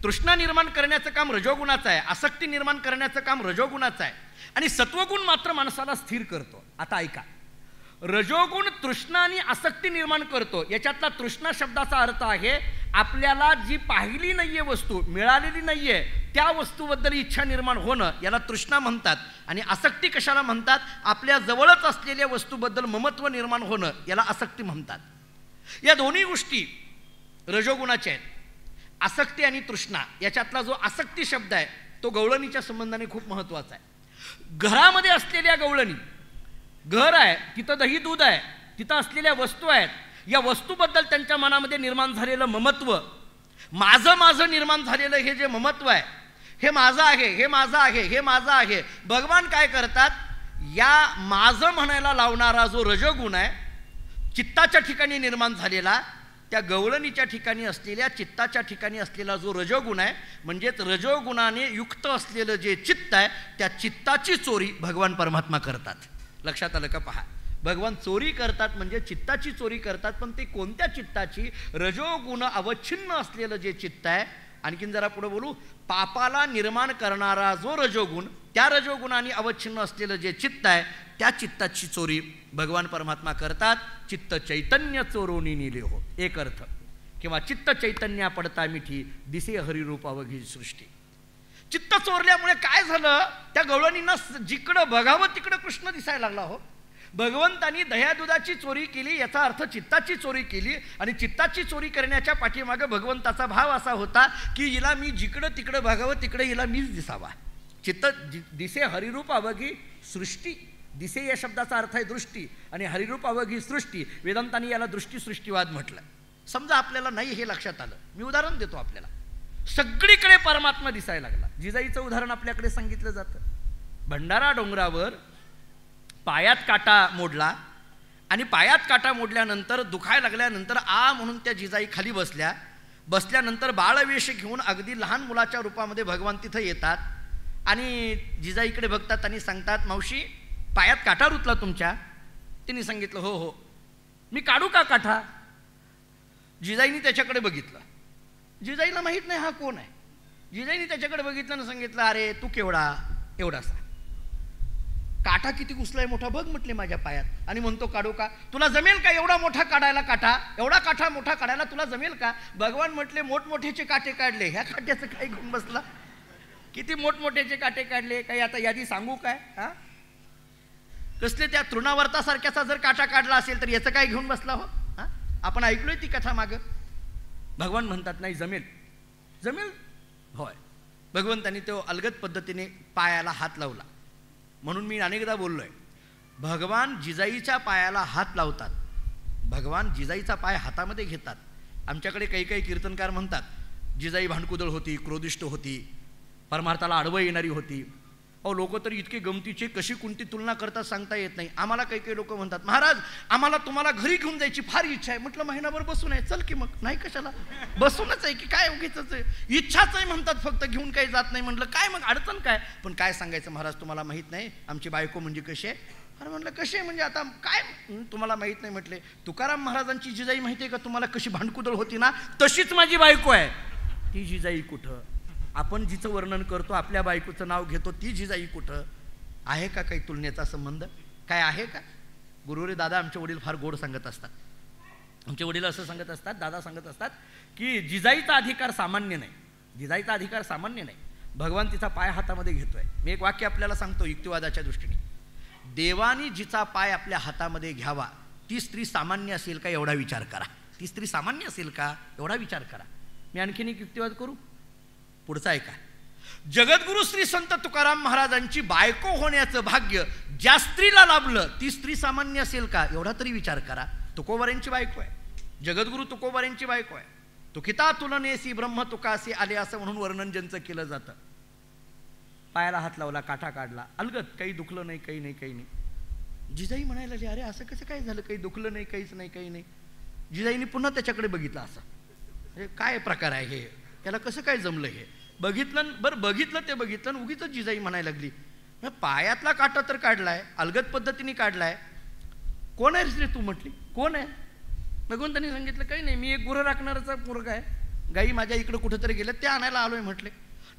S2: तृष्णा निर्माण करण्याचं काम रजोगुणाचं आहे, आसक्ती निर्माण करण्याचं काम रजोगुणाचं आहे आणि सत्वगुण मात्र माणसाला स्थिर करतो. आता ऐका, रजोगुण तृष्णा आणि आसक्ती निर्माण करतो. याच्यातला तृष्णा शब्दाचा अर्थ आहे आपल्याला जी पाहिली नाहीये वस्तू, मिळालेली नाहीये त्या वस्तूबद्दल इच्छा निर्माण होणं, याला तृष्णा म्हणतात. आणि आसक्ती कशाला म्हणतात, आपल्या जवळच असलेल्या वस्तूबद्दल ममत्व निर्माण होणं, याला आसक्ती म्हणतात. या दोन्ही गोष्टी रजोगुणाच्या आहेत, आसक्ती आणि तृष्णा. याच्यातला जो आसक्ती शब्द आहे तो गवळणीच्या संबंधाने खूप महत्त्वाचा आहे. घरामध्ये असलेल्या गवळणी, घर आहे तिथं दही दूध आहे, तिथं असलेल्या वस्तू आहेत, या वस्तूबद्दल त्यांच्या मनामध्ये निर्माण झालेलं ममत्व, माझं निर्माण झालेलं हे जे ममत्व आहे, हे माझं आहे, हे माझं आहे, हे माझं आहे. भगवान काय करतात, या माझं म्हणायला लावणारा जो रजोगुण आहे चित्ताच्या ठिकाणी निर्माण झालेला, त्या गवळणीच्या ठिकाणी असलेल्या चित्ताच्या ठिकाणी असलेला जो रजोगुण आहे, म्हणजेच रजोगुणाने युक्त असलेलं जे चित्त आहे, त्या चित्ताची चोरी भगवान परमात्मा करतात. लक्षात आलं का? पहा, भगवान चोरी करतात म्हणजे चित्ताची चोरी करतात, पण ते कोणत्या चित्ताची? रजोगुण अवच्छिन्न असलेलं जे चित्त आहे. आणखीन जरा पुढे बोलू, पापाला निर्माण करणारा जो रजोगुण, त्या रजोगुणाने अवच्छिन्न असलेलं जे चित्त आहे, त्या चित्ताची चोरी भगवान परमात्मा करतात. चित्त चैतन्य चोरोनी नेले हो, एक अर्थ. किंवा चित्त चैतन्या पडता मिठी, दिसे हरिरूप अवघी सृष्टी. चित्त चोरल्यामुळे काय झालं, त्या गवळणींना जिकडं बघावं तिकडं कृष्ण दिसायला लागला. हो, भगवंतांनी दह्यादुधाची चोरी केली, याचा अर्थ चित्ताची चोरी केली. आणि चित्ताची चोरी करण्याच्या पाठीमागे भगवंताचा भाव असा होता की हिला मी जिकडं तिकडं बघावं तिकडे हिला मीच दिसावा. चित्त दिसे हरिरूप अवघी सृष्टी. दिसे या शब्दाचा अर्थ आहे दृष्टी, आणि हरिरूप अवघी सृष्टी. वेदांतांनी याला दृष्टी सृष्टीवाद म्हटलं. समजा आपल्याला नाही हे लक्षात आलं, मी उदाहरण देतो आपल्याला. सगळीकडे परमात्मा दिसायला लागला. जिजाईचं उदाहरण आपल्याकडे सांगितलं जातं. भंडारा डोंगरावर पायात काटा मोडला, आणि पायात काटा मोडल्यानंतर दुखायला लागल्यानंतर आ म्हणून त्या जिजाई खाली बसल्यानंतर बाळवेश घेऊन अगदी लहान मुलाच्या रूपामध्ये भगवान तिथं येतात. आणि जिजाईकडे बघतात आणि सांगतात, मावशी पायात काटा रुतला तुमच्या? तिने सांगितलं, हो हो. मी काढू का काठा? जिजाईनी त्याच्याकडे बघितलं. जिजाईला माहीत नाही हा कोण आहे. जिजाईनी त्याच्याकडे बघितलं आणि सांगितलं, अरे तू केवढा? एवढासा. काठा किती घुसलाय मोठा बघ म्हटले माझ्या पायात. आणि म्हणतो काढू का? तुला जमेल का एवढा मोठा काढायला काठा? एवढा काठा मोठा काढायला तुला जमेल का? भगवान म्हटले, मोठमोठ्याचे काटे काढले, ह्या काट्याचं काय घेऊन बसला? किती मोठमोठ्याचे काटे काढले, काही आता यादी सांगू काय? हा, कसले त्या तृणावर्तासारख्याचा जर काटा काढला असेल तर याचं काय घेऊन बसला? हो, हा, आपण ऐकलोय ती कथा मागं. भगवान म्हणतात, नाही जमेल. जमेल? होय. भगवंतांनी तो अलगद पद्धतीने पायाला हात लावला. म्हणून मी अनेकदा बोललोय, भगवान जिजाईच्या पायाला हात लावतात. भगवान जिजाईचा पाय हातामध्ये घेतात. आमच्याकडे काही काही कीर्तनकार म्हणतात, जिजाई भांडकुदळ होती, क्रोधिष्ट होती, परमार्थाला आडवं येणारी होती. अहो, लोक तर इतके गमतीचे, कशी कोणती तुलना करतात सांगता येत नाही. आम्हाला काही काही लोक म्हणतात, महाराज आम्हाला तुम्हाला घरी घेऊन जायची फार इच्छा आहे. म्हटलं महिनाभर बसून आहे, चल की मग. नाही कशाला, बसूनच आहे की काय, उगीच आहे, इच्छाच आहे म्हणतात, फक्त घेऊन काही जात नाही. म्हटलं काय मग अडचण काय? पण काय सांगायचं महाराज, तुम्हाला माहीत नाही आमची बायको म्हणजे कशी आहे? अरे म्हटलं कशी आहे म्हणजे आता काय तुम्हाला माहीत नाही? म्हटले, तुकाराम महाराजांची जिजाई माहिती आहे का तुम्हाला? कशी भांडकुदळ होती ना, तशीच माझी बायको आहे. ती जिजाई कुठं? आपण जिचं वर्णन करतो, आपल्या बायकोचं नाव घेतो, ती जिजाई कुठं? आहे का काही तुलनेचा संबंध? काय आहे का? गुरुरे दादा आमचे वडील फार गोड सांगत असतात. आमचे वडील असं सांगत असतात, दादा सांगत असतात की जिजाईचा अधिकार सामान्य नाही. जिजाईचा अधिकार सामान्य नाही. भगवान तिचा पाय हातामध्ये घेतोय. मी एक वाक्य आपल्याला सांगतो युक्तिवादाच्या दृष्टीने. देवानी जिचा पाय आपल्या हातामध्ये घ्यावा, ती स्त्री सामान्य असेल का एवढा विचार करा. ती स्त्री सामान्य असेल का एवढा विचार करा. मी आणखीन एक युक्तिवाद करू. पुढचा आहे का? जगद्गुरु श्री संत तुकाराम महाराजांची बायको होण्याचं भाग्य ज्या स्त्रीला लाभलं, ती स्त्री सामान्य असेल का एवढा तरी विचार करा. तुकोबारांची बायको आहे, जगद्गुरु तुकोबारांची बायको आहे. तुकिता तुलनेसी ब्रह्म तुकासी आले असं म्हणून वर्णन ज्यांचं केलं जातं. पायाला हात लावला, काठा काढला, अलगद, काही दुखलं नाही, काही नाही, काही नाही. जिजाई म्हणायला लागली, अरे असं कसं काय झालं? काही दुखलं नाही, काहीच नाही, काही नाही. जिजाईने पुन्हा त्याच्याकडे बघितलं. असं अरे काय प्रकार आहे हे? त्याला कसं काय जमलं हे? बघितलं, बरं बघितलं ते बघितलं, उगीच जिजाई म्हणायला लागली, पायातला काटा तर काढलाय, अलगद पद्धतीने काढलाय, कोण आहे रे तू? म्हटली, कोण आहे? भगवंतांनी सांगितलं, काही नाही, मी एक गुरं राखणाराचा मुलगा आहे, गाई माझ्या इकडं कुठंतरी गेल्या, ते आणायला आलोय. म्हटले,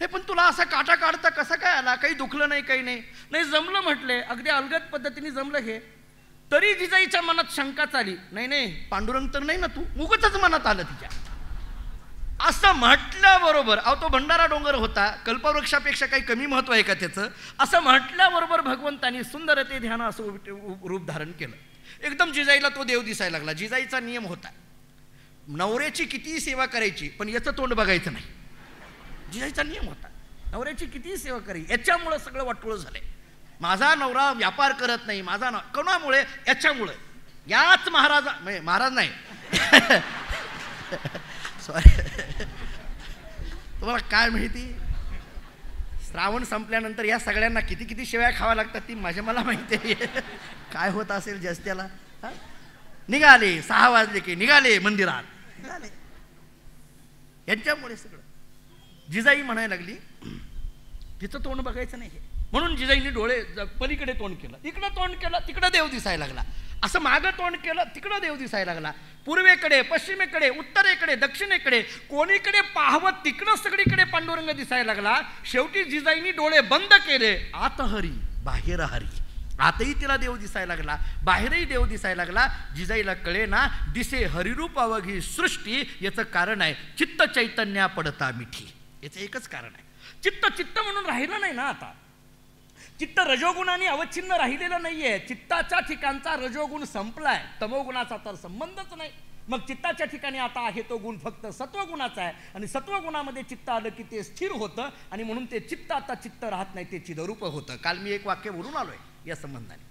S2: नाही पण तुला असा काटा काढता कसा काय आला? काही दुखलं नाही, काही नाही. नाही जमलं म्हटले, अगदी अलगद पद्धतीने जमलं हे. तरी जिजाईच्या मनात शंकाच आली. नाही नाही, पांडुरंग तर नाही ना तू? उगतच मनात आलं तिच्या. असं म्हटल्याबरोबर, अहो तो भंडारा डोंगर होता, कल्पवृक्षापेक्षा काही कमी महत्व आहे का त्याचं? असं म्हटल्याबरोबर भगवंतांनी सुंदर ते ध्यान असं रूप धारण केलं. एकदम जिजाईला तो देव दिसायला लागला. जिजाईचा नियम होता, नवऱ्याची कितीही सेवा करायची पण याचं तोंड बघायचं नाही. जिजाईचा नियम होता, नवऱ्याची कितीही सेवा करायची. याच्यामुळं सगळं वाटोळं झालंय. माझा नवरा व्यापार करत नाही, माझा कोणामुळे? याच्यामुळे. याच महाराज नाही सॉरी, तुम्हाला काय माहिती, श्रावण संपल्यानंतर या सगळ्यांना किती किती शेवया खावा लागतात ती मला माहिती आहे. काय होत असेल जस्त्याला. निघाले 6 वाजले की निघाले मंदिरात, निघाले. यांच्यामुळे सगळं. जिजाई म्हणायला लागली तिचं तोंड बघायचं नाही. म्हणून जिजाईने डोळे पलीकडे तोंड केलं, इकडं तोंड केलं, तिकडं देव दिसायला लागला. असं मागं तोंड केलं, तिकडं देव दिसायला लागला. पूर्वेकडे, पश्चिमेकडे, उत्तरेकडे, दक्षिणेकडे, कोणीकडे पाहावं तिकडं सगळीकडे पांडुरंग दिसायला लागला. शेवटी जिजाईनी डोळे बंद केले. आत हरी बाहेर हरी. आतही तिला देव दिसायला लागला, बाहेरही देव दिसायला लागला. जिजाईला कळे ना, दिसे हरिरूप अवघी सृष्टी. याचं कारण आहे चित्त चैतन्या पडता मिठी. याचं एकच कारण आहे. चित्त चित्त म्हणून राहिलं नाही ना. आता चित्त रजोगुणाने अवच्छिन्न राहिलेलं नाहीये. चित्ताच्या ठिकाणचा रजोगुण संपलाय, तमोगुणाचा तर संबंधच नाही. मग चित्ताच्या ठिकाणी आता आहे तो गुण फक्त सत्वगुणाचा आहे. आणि सत्वगुणामध्ये चित्त आलं की ते स्थिर होतं. आणि म्हणून ते चित्त आता चित्त राहत नाही, ते चिदरूप होतं. काल मी एक वाक्य बोलून आलोय या संबंधाने.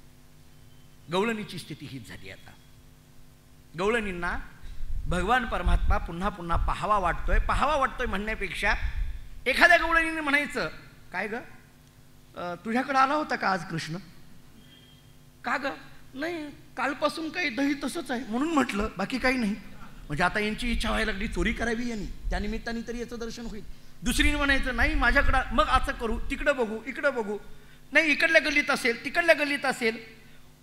S2: गवळणीची स्थिती हीच झाली. आता गवळणींना भगवान परमात्मा पुन्हा पुन्हा पाहावा वाटतोय म्हणण्यापेक्षा एखाद्या गवळणीने म्हणायचं, काय ग तुझ्याकडे आला होता का आज कृष्ण? का ग? नाही, कालपासून काही दही तसंच आहे म्हणून म्हटलं, बाकी काही नाही. म्हणजे आता यांची इच्छा व्हायला लागली चोरी करावी यांनी, त्यानिमित्ताने तरी याचं दर्शन होईल. दुसरीने म्हणायचं नाही माझ्याकडं, मग असं करू, तिकडं बघू इकडं बघू, नाही इकडल्या गल्लीत असेल तिकडल्या गल्लीत असेल.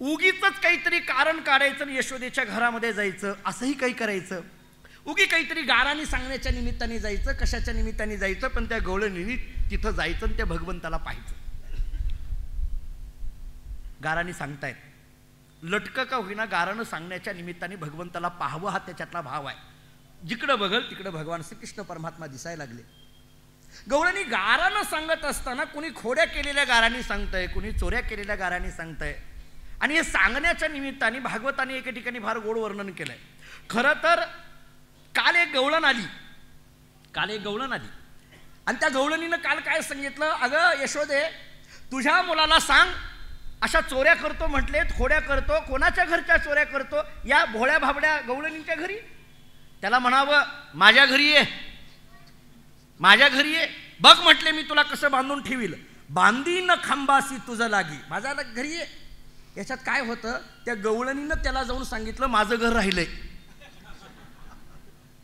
S2: उगीच काहीतरी कारण काढायचं आणि यशोदेच्या घरामध्ये जायचं, असंही काही करायचं. उगी काहीतरी गाराने सांगण्याच्या निमित्ताने जायचं, कशाच्या निमित्ताने जायचं, पण त्या गवळणीने तिथं जायचं आणि त्या भगवंताला पाहायचं. गाराने सांगतायत, लटकं का होईना गारानं सांगण्याच्या निमित्ताने भगवंताला पाहावं हा त्याच्यातला भाव आहे. जिकडं बघल तिकडं भगवान श्रीकृष्ण परमात्मा दिसायला लागले. गवळणी गारानं सांगत असताना कुणी खोड्या केलेल्या गारांनी सांगतंय, कुणी चोऱ्या केलेल्या गारांनी सांगतंय. आणि हे सांगण्याच्या निमित्ताने भागवताने एके ठिकाणी फार गोड वर्णन केलंय. खरं तर काल एक गवळण आली आणि त्या गवळणीनं काल काय सांगितलं, अगं यशोदे तुझ्या मुलाला सांग अशा चोऱ्या करतो म्हटलेत, खोड्या करतो, कोणाच्या घरच्या चोऱ्या करतो, या भोळ्या भाबड्या गवळणींच्या घरी. त्याला म्हणावं माझ्या घरी ये, माझ्या घरी ये, बघ म्हटले मी तुला कसं बांधून ठेवील, बांधीन खांबासी तुझं लागी, माझ्या घरी ये. याच्यात काय होतं, त्या गवळणीनं त्याला जाऊन सांगितलं माझं घर राहिलंय.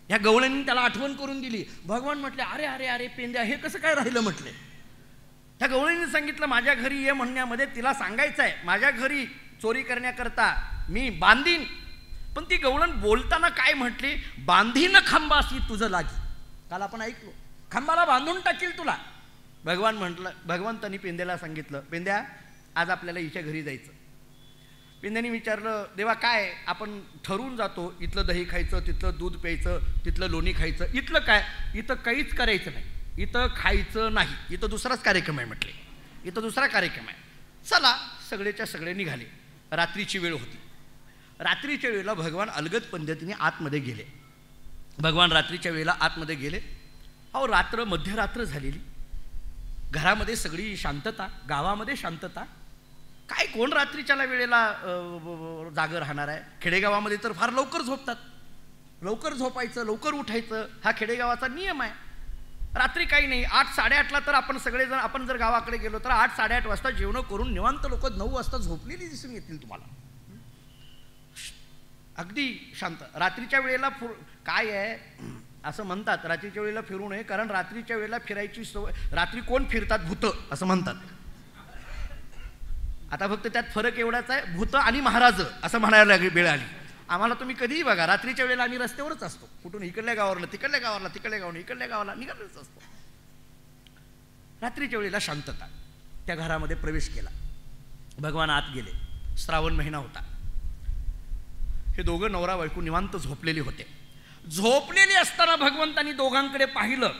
S2: या गवळणीने त्याला आठवण करून दिली. भगवान म्हटले अरे अरे अरे पेंद्या हे कसं काय राहिलं म्हटले. त्या गवळणीने सांगितलं माझ्या घरी ये म्हणण्यामध्ये तिला सांगायचं आहे माझ्या घरी चोरी करण्याकरता मी बांधीन. पण ती गवळण बोलताना काय म्हटली, बांधीन खांबासी तुझं लागी. काल आपण ऐकलो खांबाला बांधून टाकील तुला. भगवान म्हटलं, भगवंतांनी पेंद्याला सांगितलं पेंद्या आज आपल्याला हिच्या घरी जायचं. पेंद्याने विचारलं देवा काय, आपण ठरवून जातो इथलं दही खायचं, तिथलं दूध प्यायचं, तिथलं लोणी खायचं, इथलं काय, इथं काहीच करायचं नाही, इथं खायचं नाही, इथं दुसराच कार्यक्रम आहे म्हटले, इथं दुसरा कार्यक्रम आहे. चला सगळेच्या सगळे निघाले. रात्रीची वेळ होती. रात्रीच्या वेळेला भगवान अलगद पद्धतीने आतमध्ये गेले. भगवान रात्रीच्या वेळेला आतमध्ये गेले. अहो रात्र मध्यरात्र झालेली, घरामध्ये सगळी शांतता, गावामध्ये शांतता. काय कोण रात्रीच्याला वेळेला जागं राहणार आहे. खेडेगावामध्ये तर फार लवकर झोपतात, लवकर झोपायचं लवकर उठायचं हा खेडेगावाचा नियम आहे. रात्री काही नाही, 8-8:30ला तर आपण सगळेजण, आपण जर गावाकडे गेलो तर 8-8:30 वाजता जेवण करून निवांत लोक 9 वाजता झोपलेली दिसून येतील तुम्हाला. अगदी शांत. रात्रीच्या वेळेला काय आहे असं म्हणतात, रात्रीच्या वेळेला फिरू नये, कारण रात्रीच्या वेळेला फिरायची सवय, रात्री कोण फिरतात, भूत असं म्हणतात. आता फक्त त्यात फरक एवढाच आहे, भूत आणि महाराज असं म्हणायला वेळ आली. आम्हाला तुम्ही कधीही बघा रात्रीच्या वेळेला आम्ही रस्त्यावरच असतो, कुठून इकडल्या गावावरला तिकडल्या गावाला, तिकडल्या गावाला इकडल्या गावाला निघालेच असतो. रात्रीच्या वेळेला शांतता. त्या घरामध्ये प्रवेश केला. भगवान आत गेले. श्रावण महिना होता. हे दोघं नवरा बायको निवांत झोपलेले होते. झोपलेली असताना भगवंतांनी दोघांकडे पाहिलं.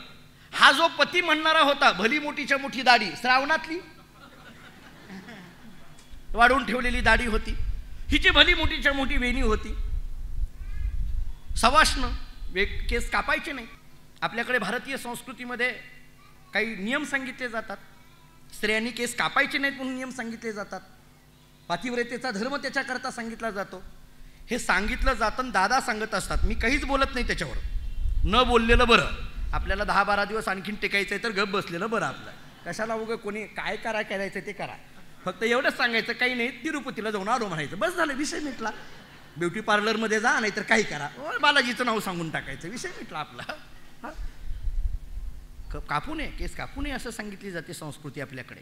S2: हा जो पती म्हणणारा होता, भली मोठीच्या मोठी दाढी, श्रावणातली वाढवून ठेवलेली दाढी होती, हिची भली मोठीच्या मोठी वेणी होती, सवाष्ण, केस कापायचे नाही. आपल्याकडे भारतीय संस्कृतीमध्ये काही नियम सांगितले जातात. स्त्रियांनी केस कापायचे नाहीत म्हणून नियम सांगितले जातात. पातिव्रतेचा धर्म त्याच्याकरता सांगितला जातो. हे सांगितलं जातं. दादा सांगत असतात, मी काहीच बोलत नाही त्याच्यावर, न बोललेलं बरं. आपल्याला 10-12 दिवस आणखीन टेकायचं आहे तर गप बसलेलं बरं आपलं. कशाला उगं कोणी काय करायचं ते करा, फक्त एवढंच सांगायचं काही नाही, तिरुपतीला जाऊन आलो म्हणायचं, बस झालं, विषय मिटला. ब्युटी पार्लरमध्ये जा नाही तर काही करा, बालाजीचं नाव सांगून टाकायचं, विषय मिटला आपला. कापू नये, केस कापू नये असं सांगितली जाते संस्कृती आपल्याकडे.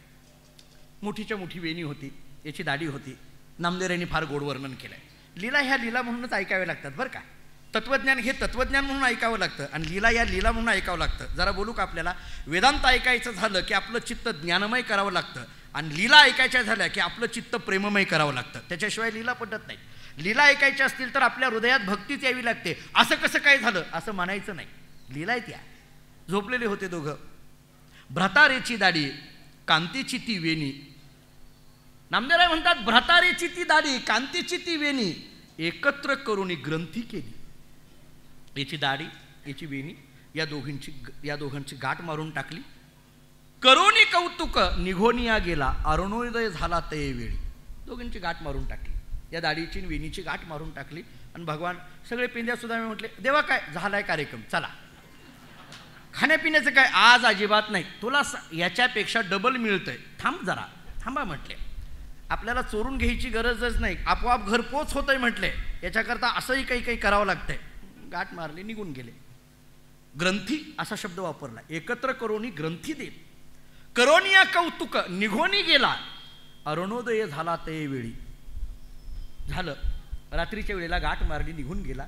S2: मोठीच्या मोठी वेणी होती, याची दाढी होती. नामदेवांनी फार गोड वर्णन केलंय. लीला ह्या लीला म्हणूनच ऐकाव्या लागतात बरं का. तत्वज्ञान हे तत्वज्ञान म्हणून ऐकावं लागतं आणि लीला या लीला म्हणून ऐकावं लागतं. जरा बोलू का आपल्याला, वेदांत ऐकायचं झालं की आपलं चित्त ज्ञानमय करावं लागतं आणि लीला ऐकायच्या झाल्या की आपलं चित्त प्रेममय करावं लागतं. त्याच्याशिवाय लीला पटत नाही. लीला ऐकायच्या असतील तर आपल्या हृदयात भक्तीच यावी लागते. असं कसं काय झालं असं म्हणायचं नाही. लीला आहे त्या. झोपलेले होते दोघं. भ्रतारेची दाढी, कांतीची ती वेणी. नामदेवराय म्हणतात भ्रतारेची ती दाढी, कांतीची ती वेणी एकत्र करून ग्रंथी केली. याची दाढी, याची वेणी या दोघांची गाठ मारून टाकली. करोनी कौतुक निघोनिया गेला, अरुणोदय झाला ते वेळी. दोघांची गाठ मारून टाकली. या दाढीची वेणीची गाठ मारून टाकली आणि भगवान सगळे पिंड्या सुद्धा म्हटले, देवा काय झालाय कार्यक्रम, चला. खाण्यापिण्याचं काय आज अजिबात नाही, तुला याच्यापेक्षा डबल मिळतंय, थांब जरा, थांबा म्हटले. आपल्याला चोरून घ्यायची गरजच नाही, आपोआप घरपोच होतंय म्हटले. याच्याकरता असंही काही काही करावं लागतंय. गाठ मारली, निघून गेले. ग्रंथी असा शब्द वापरला. एकत्र करोनी ग्रंथी देत. करोनिया कौतुक निघोनी गेला, अरुणोदय झाला ते वेळी. झालं, रात्रीच्या वेळेला गाठ मारली, निघून गेला.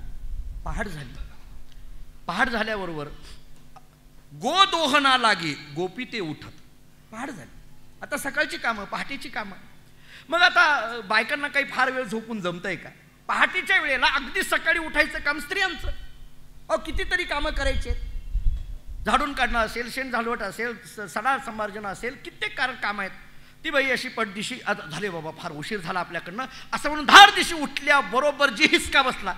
S2: पहाट झाली. पहाट झाल्याबरोबर गोदोहना लागे गोपी ते उठत. पहाट झाली. आता सकाळची कामं, पहाटेची कामं. मग आता बायकांना काही फार वेळ झोपून जमतंय का? पहाटेच्या वेळेला अगदी सकाळी उठायचं काम स्त्रियांचं. कितीतरी कामं करायचे. झाडून काढणं असेल, शेण झाडवट असेल, सडा संमार्जन असेल, कित्येक काम आहेत. ती बाई अशी पटदिशी, आता झाले बाबा फार उशीर झाला आपल्याकडनं असं म्हणून धार दिशी उठल्या बरोबर जी हिसका बसला.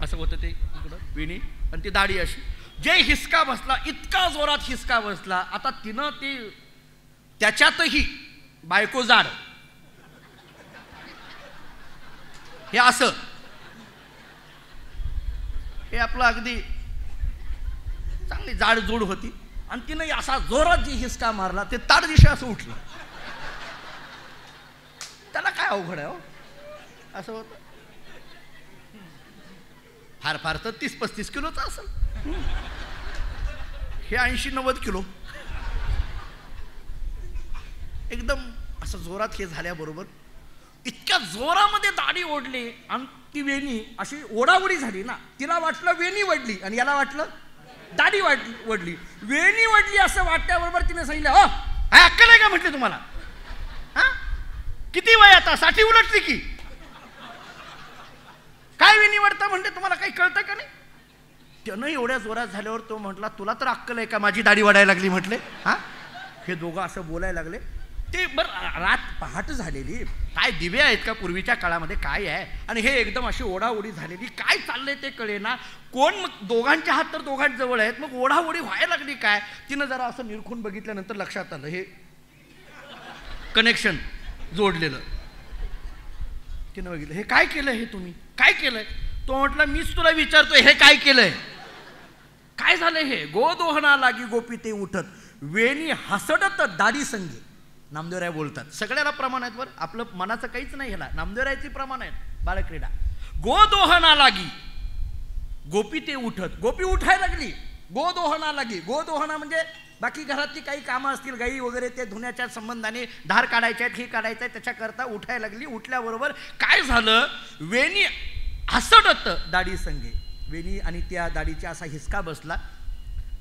S2: असं होतं ते इकडं वेणी आणि ती दाढी अशी. जे हिसका बसला, इतका जोरात हिसका बसला. आता तिनं ती त्याच्यातही बायको जाड, हे असं, हे आपलं अगदी चांगली जाड जोड होती आणि तिनं असा जोरात जी हिसका मारला ते ताड दिशा असं उठलं. त्याला काय अवघड आहे हो, असं होतं. फार फार तर 30-35 किलोचा असेल, हे 80-90 किलो. एकदम असं जोरात हे झाल्याबरोबर इतक्या जोरामध्ये दाढी ओढली आणि ती वेणी अशी ओढाओढी झाली ना. तिला वाटलं वेणी वडली आणि याला वाटलं दाढी वडली. वेणी वडली असं वाटल्याबरोबर तिने सांगितलं, हो काय अक्कल आहे का म्हटले तुम्हाला? हा, किती वय आता? 60 उलटली की काय वेणी वडता म्हणते, तुम्हाला काही कळतं का नाही? त्यानं एवढ्या जोरात झाल्यावर तो म्हटला, तुला तर अक्कल आहे का माझी दाढी वाढायला लागली म्हटले. हा, हे दोघं असं बोलायला लागले. ते बरं रात पहाट झालेली, काय दिवे आहेत का पूर्वीच्या काळामध्ये, काय आहे? आणि हे एकदम अशी ओढाओढी झालेली, काय चाललंय ते कळेना. कोण मग दोघांचे हात तर दोघांजवळ आहेत, मग ओढाओढी व्हायला लागली काय? तिनं जरा असं निरखून बघितल्यानंतर लक्षात आलं हे कनेक्शन जोडलेलं. तिनं बघितलं, हे काय केलं, हे तुम्ही काय केलंय? तो म्हटलं, मीच तुला विचारतोय हे काय केलंय, काय झालंय? हे गोदोहना लागी गोपी ते उठत, वेणी हसडत दाढी संगे. नामदेवराय बोलतात, सगळ्याला प्रमाण आहेत बरं, आपलं मनाचं काहीच नाही ह्याला, नामदेवरायची प्रमाण आहेत. बालक्रीडा. गोदोहना लागी गोपी ते उठत, गोपी उठायला लागली. गोदोहना लागी, गोदोहना म्हणजे बाकी घरातली काही कामं असतील, गाई वगैरे, ते धुण्याच्या संबंधाने धार काढायच्या आहेत, हे काढायचं आहे, त्याच्याकरता उठायला लागली. उठल्याबरोबर काय झालं, वेणी हसडत दाढी संगे. वेणी आणि त्या दाढीचा असा हिसका बसला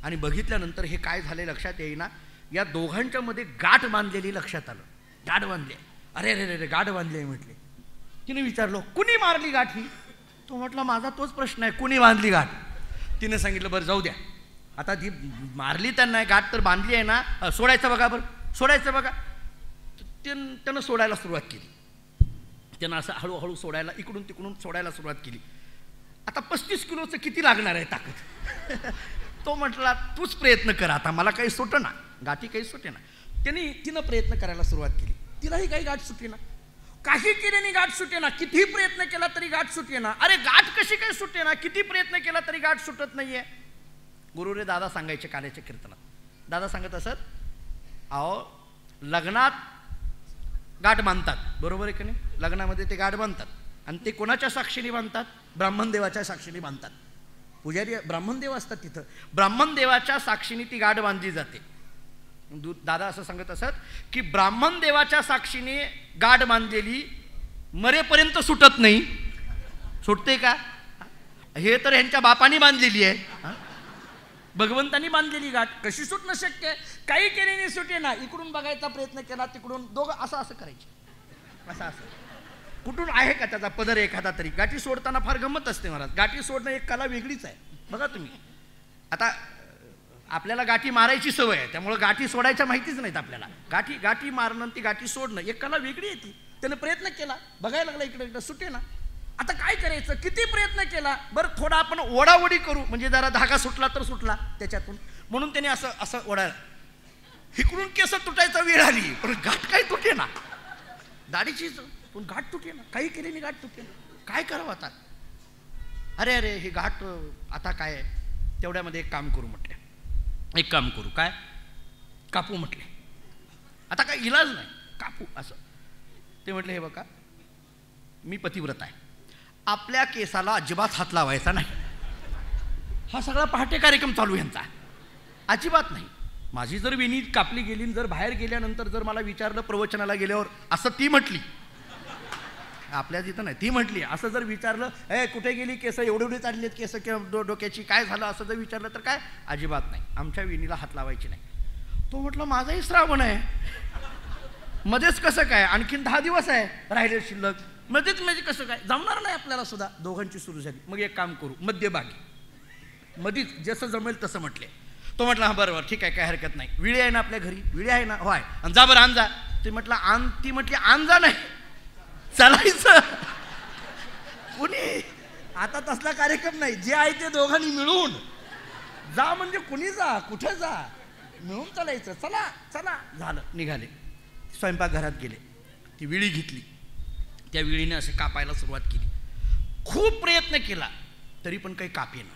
S2: आणि बघितल्यानंतर हे काय झाले लक्षात येईना. या दोघांच्या मध्ये गाठ बांधलेली लक्षात आलं. गाठ बांधली. अरे रे रे, गाठ बांधली आहे म्हटले. तिने विचारलं, कुणी मारली गाठ ही? तो म्हटला, माझा तोच प्रश्न आहे, कुणी बांधली गाठ? तिने सांगितलं, बरं जाऊ द्या, आता ती मारली त्यांना, गाठ तर बांधली आहे ना, सोडायचं बघा, बरं सोडायचं बघा. त्यानं सोडायला सुरुवात केली. त्यानं असं हळूहळू सोडायला, इकडून तिकडून सोडायला सुरुवात केली. आता 35 किलोचं किती लागणार आहे ताकद? तो म्हटला, तूच प्रयत्न कर, आता मला काही सुटेना, गाठी काही सुटेना. तिनं प्रयत्न करायला सुरुवात केली. तिलाही काही गाठ सुटेना. काही केल्याने गाठ सुटेना. किती प्रयत्न केला तरी गाठ सुटेना. अरे गाठ कशी काय सुटेना? किती प्रयत्न केला तरी गाठ सुटत नाहीये. गुरुरे दादा सांगायचे काल्याच्या कीर्तनात, दादा सांगत असत, अहो लग्नात गाठ बांधतात, बरोबर आहे की नाही? लग्नामध्ये ते गाठ बांधतात आणि ते कोणाच्या साक्षीने बांधतात? ब्राह्मणदेवाच्या साक्षीने बांधतात. पुजारी ब्राह्मणदेव असतात तिथं, ब्राह्मणदेवाच्या साक्षीने ती गाठ बांधली जाते. दादा असं सांगत असत की ब्राह्मणदेवाच्या साक्षीने गाठ बांधलेली मरेपर्यंत सुटत नाही. सुटते का? हे तर ह्यांच्या बापानी बांधलेली आहे, भगवंतानी बांधलेली गाठ कशी सुटणं शक्य आहे? काही केल्याने सुटे ना. इकडून बघायचा प्रयत्न केला, तिकडून दोघं असं करायचे, असं कुठून आहे का त्याचा पदर एखादा तरी. गाठी सोडताना फार गंमत असते महाराज. गाठी सोडणं एक कला वेगळीच आहे बघा तुम्ही. आता आपल्याला गाठी मारायची सवय आहे, त्यामुळे गाठी सोडायच्या माहितीच नाहीत आपल्याला. गाठी मारणं ती गाठी सोडणं एक कला वेगळी येते. त्याने प्रयत्न केला, बघायला लागला, इकडे सुटे ना. आता काय करायचं? किती प्रयत्न केला, बरं थोडा आपण ओढाओढी करू, म्हणजे जरा धागा सुटला तर सुटला त्याच्यातून, म्हणून त्याने असं ओढायला. इकडून केस तुटायचा वेळ आली, पण गाठ काय तुटे ना. दाढीची पण गाठ तुटे ना. काही केल्याने गाठ तुटे ना. काय करावं आता? अरे हे गाठ आता काय? तेवढ्यामध्ये एक काम करू म्हटले. एक काम करू, काय? कापू म्हटले. आता काय इलाज नाही, कापू असं. ते म्हटले, हे बघा मी पतिव्रत आहे, आपल्या केसाला अजिबात हात लावायचा नाही. हा सगळा पहाटे कार्यक्रम चालू यांचा. अजिबात नाही. माझी जर वेणी कापली गेली, जर बाहेर गेल्यानंतर जर मला विचारलं प्रवचनाला गेल्यावर, असं ती म्हटली, आपल्या तिथं नाही, ती म्हटली, असं जर विचारलं, कुठे गेली केस, एवढे चाललेत केस किंवा डोक्याची, काय झालं असं जर विचारलं तर काय? अजिबात नाही, आमच्या वेणीला हात लावायची नाही. तो म्हटलं माझाही श्रावण आहे, मध्येच कसं काय? आणखीन 10 दिवस आहे राहिले शिल्लक, मध्येच म्हणजे कसं काय? जमणार नाही आपल्याला सुद्धा. दोघांची सुरू झाली. मग एक काम करू, मध्यभागी, मधीच जसं जमेल तसं म्हटले. तो म्हटला, हा बरोबर ठीक आहे, काय हरकत नाही. विळी आहे ना आपल्या घरी? विळी आहे ना? होय. आणि जा बरं, आण जा. ते म्हटलं ती म्हटली आण जा नाही, चालायचं कुणी. आता तसला कार्यक्रम नाही, जे आहे ते दोघांनी मिळून जा, म्हणजे कुणी जा, कुठे जा, मिळून चालायचं. चला चला, झालं, निघाले. स्वयंपाकघरात गेले, ती विळी घेतली, त्या विळीने असे कापायला सुरुवात केली. खूप प्रयत्न केला तरी पण काही कापेना.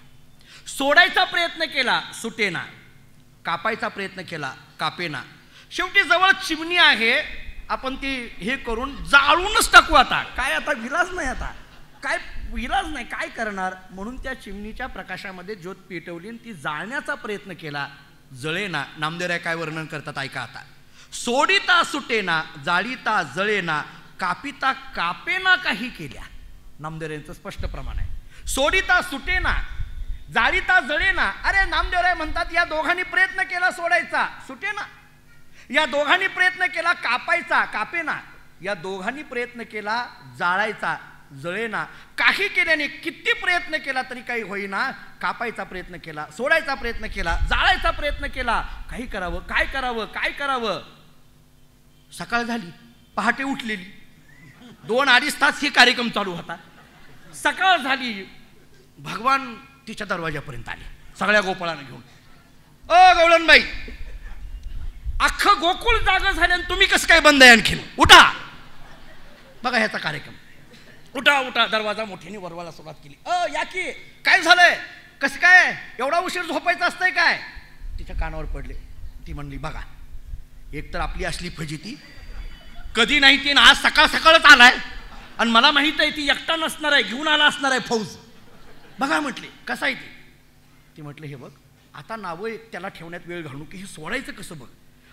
S2: सोडायचा प्रयत्न केला, सुटेना. कापायचा प्रयत्न केला, कापेना. शेवटी जवळ चिमणी आहे, आपण ती हे करून जाळूनच टाकू. आता काय? आता विलाज नाही, आता काय विलाज नाही, काय करणार? म्हणून त्या चिमणीच्या प्रकाशामध्ये ज्योत पेटवली आणि ती जाळण्याचा प्रयत्न केला, जळेना. नामदेवराय काय वर्णन करतात ऐका आता. सोडिता सुटेना, जाळीता जळेना, कापिता कापेना काही केल्या. नामदेवरायांचं स्पष्ट प्रमाण आहे. सोडिता सुटेना, जाळीता जळेना. अरे नामदेवराय म्हणतात या दोघांनी प्रयत्न केला सोडायचा, सुटेना. या दोघांनी प्रयत्न केला कापायचा, कापेना. या दोघांनी प्रयत्न केला जाळायचा, जळेना. काही केल्याने, किती प्रयत्न केला तरी काही होईना. कापायचा प्रयत्न केला, सोडायचा प्रयत्न केला, जाळायचा प्रयत्न केला. काही करावं, काय करावं, काय करावं? सकाळ झाली, पहाटे उठलेली. 2-2.5 तास हे कार्यक्रम चालू होता. सकाळ झाली, भगवान तिच्या दरवाजापर्यंत आले सगळ्या गोपाळांना घेऊन. गवळणबाई, अख्खं गोकुळ जागं झालं आणि तुम्ही कसं काय बंद आहे? आणखीन उठा, बघा ह्याचा कार्यक्रम. उठा उठा. दरवाजा मोठ्याने वरवायला सुरुवात केली. या की, काय झालंय? कसं काय एवढा उशीर झोपायचं असतंय काय? तिच्या कानावर पडले. ती म्हणली, बघा एक तर आपली असली फजिती, कधी नाही ती, आज सकाळ सकाळच आलाय आणि मला माहित आहे ती एकटा नसणार आहे, घेऊन आला असणार आहे फौज. बघा म्हटले, कसं आहे ती म्हटले, हे बघ आता नावं त्याला ठेवण्यात वेळ घालू की हे सोडायचं कसं बघ.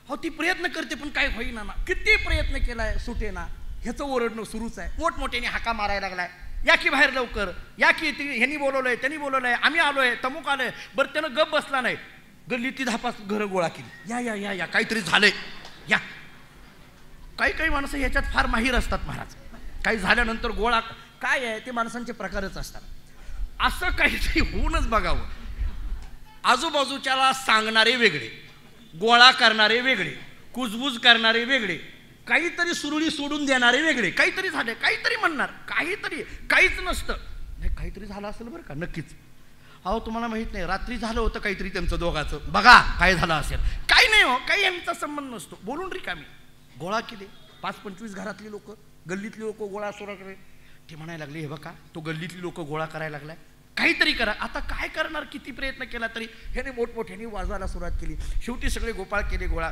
S2: हो ती प्रयत्न करते पण काय होईना ना. किती प्रयत्न केलाय, सुटे ना. ह्याचं ओरडणं सुरूच आहे. मोठमोठ्याने हाका मारायला लागलाय, या की बाहेर लवकर, या की, ह्यांनी बोलवलंय, त्यांनी बोलवलंय, आम्ही आलोय, तमुक आलोय. बरं त्यानं गप बसला नाही, गल्लीतली 10-5 घरं गोळा केली. या या या या, काहीतरी झालंय, या. काही माणसं ह्याच्यात फार माहीर असतात महाराज. काही झाल्यानंतर गोळा काय आहे ते माणसांचे प्रकारच असतात. असं काहीतरी होऊनच बघावं. आजूबाजूच्याला सांगणारे वेगळे, गोळा करणारे वेगळे, कुजबूज करणारे वेगळे, काहीतरी सुरळी सोडून देणारे वेगळे. काहीतरी झाले, काहीतरी म्हणणार, काहीतरी, काहीच नसतं. नाही काहीतरी झालं असेल बरं का, नक्कीच. अहो तुम्हाला माहित नाही, रात्री झालं होतं काहीतरी त्यांचं दोघाचं, बघा काय झालं असेल. काही नाही हो, काही यांचा संबंध नसतो. बोलून रिकामी. गोळा केले 5-25 घरातली लोक, गल्लीतली लोक गोळा सोडा करे. ते म्हणायला लागले, हे बघा तो गल्लीतली लोक गोळा करायला लागलाय, काहीतरी करा. आता काय करणार, किती प्रयत्न केला तरी. ह्याने मोठमोठ्याने वाजवायला सुरुवात केली. शेवटी सगळे गोपाळ केले गोळा.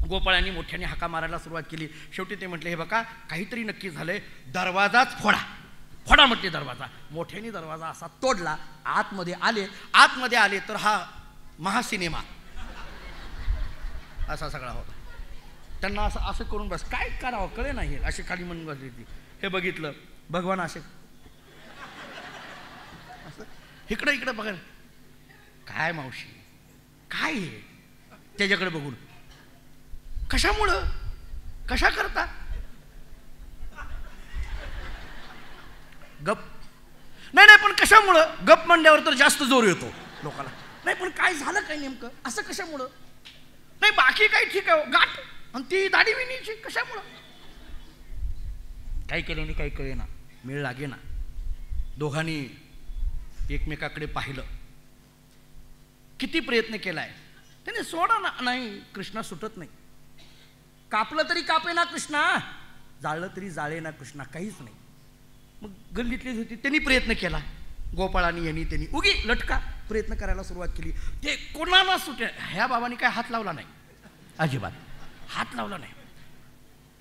S2: गोपाळांनी मोठ्याने हाका मारायला सुरुवात केली. शेवटी ते म्हटले, हे बघा काहीतरी नक्की झालंय, दरवाजाच फोडा. फोडा म्हटले दरवाजा. मोठ्याने दरवाजा असा तोडला. आतमध्ये आले तर हा महासिनेमा असा सगळा होता. त्यांना असं करून बस काय करावं कळे नाही. अशी खाली म्हणून बसली ती. हे बघितलं भगवान असे इकडं बघा. काय मावशी काय हे, त्याच्याकडे बघून कशामुळं कशा करता. गप नाही पण कशामुळं. गप म्हणल्यावर तर जास्त जोर येतो लोकांना. नाही पण काय झालं काय नेमकं, असं कशामुळं. नाही बाकी काही ठीक आहे, गाठ आणि ती दाढी विणीची कशामुळं. काही केलं नाही, काही कळे ना, मेळ लागे ना. दोघांनी एकमेकाकडे पाहिलं. किती प्रयत्न केलाय त्याने, सोडा ना. नाही कृष्णा सुटत नाही. कापलं तरी कापे ना कृष्णा, जाळलं तरी जाळे ना कृष्णा, काहीच नाही. मग गल्लीतलीच होती, त्यांनी प्रयत्न केला. गोपाळांनी यांनी त्यांनी उगी लटका प्रयत्न करायला सुरुवात केली. ते कोणाला सुटे. ह्या बाबांनी काय हात लावला नाही, अजिबात हात लावला नाही.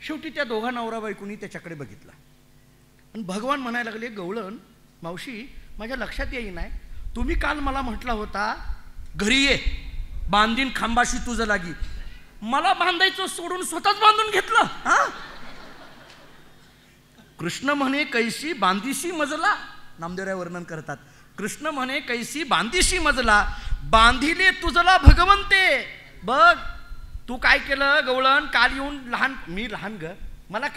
S2: शेवटी त्या दोघा नवरा बायकोनी त्याच्याकडे बघितला आणि भगवान म्हणायला लागले, गवळण मावशी माझ्या लक्षात येई नाही, तुम्ही काल मला म्हटला होता घरी ये, बांधीन खांबाशी तुझं लागी. मला बांधायचं सोडून स्वतःच बांधून घेतलं. हा कृष्ण म्हणे कैसी बांधीशी मजला. नामदेवराय वर्णन करतात. कृष्ण म्हणे कैसी बांधीशी मजला, बांधिले तुझला भगवंते. बघ तू काय केलं गवळण. काल येऊन मी लहान ग, मला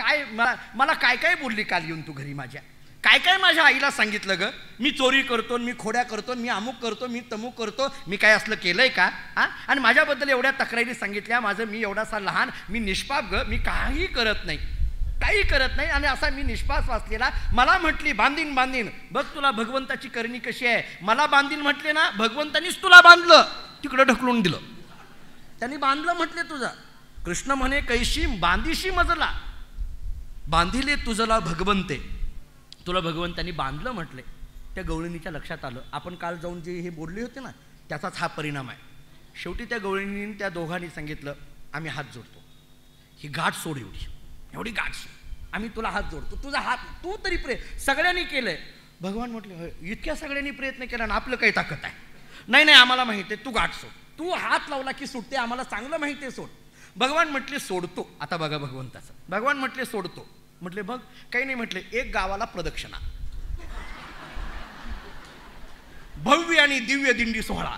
S2: काय काय बोलली काल येऊन तू घरी माझ्या. काय माझ्या आईला सांगितलं ग. मी चोरी करतो, मी खोड्या करतो, मी अमुक करतो, मी तमुक करतो. मी काय असलं केलंय का. आणि माझ्याबद्दल एवढ्या तक्रारी सांगितल्या. मी एवढासा लहान, मी निष्पाप ग, मी काही करत नाही. आणि असा मी निष्पास वाचलेला. मला म्हटली बांधीन. बघ तुला भगवंताची करणी कशी आहे. मला बांधीन म्हटले ना, भगवंतानीच तुला बांधलं, तिकडं ढकलून दिलं. त्यांनी बांधलं म्हटले तुझा. कृष्ण म्हणे कैशी बांधीशी मजला, बांधिले तुझला भगवंते. तुला भगवंतानी बांधलं म्हटले. त्या गवळणीच्या लक्षात आलं, आपण काल जाऊन जे हे बोलले होते ना, त्याचाच हा परिणाम आहे. शेवटी त्या गवळणीने त्या दोघांनी सांगितलं, आम्ही हात जोडतो, ही गाठ सोड, एवढी गाठ सोड, आम्ही तुला हात जोडतो. तुझा हात तू तरी सगळ्यांनी केलंय. भगवान म्हटले, इतक्या सगळ्यांनी प्रयत्न केला ना, आपलं काही ताकद आहे. नाही आम्हाला माहिती आहे, तू गाठ सोड. तू हात लावला की सुटते, आम्हाला चांगलं माहिती आहे, सोड. भगवान म्हटले सोडतो. आता बघा भगवंताचं. भगवान म्हटले सोडतो. म्हटले बघ काही नाही. म्हटले एक गावाला प्रदक्षिणा, भव्य आणि दिव्य दिंडी सोहळा.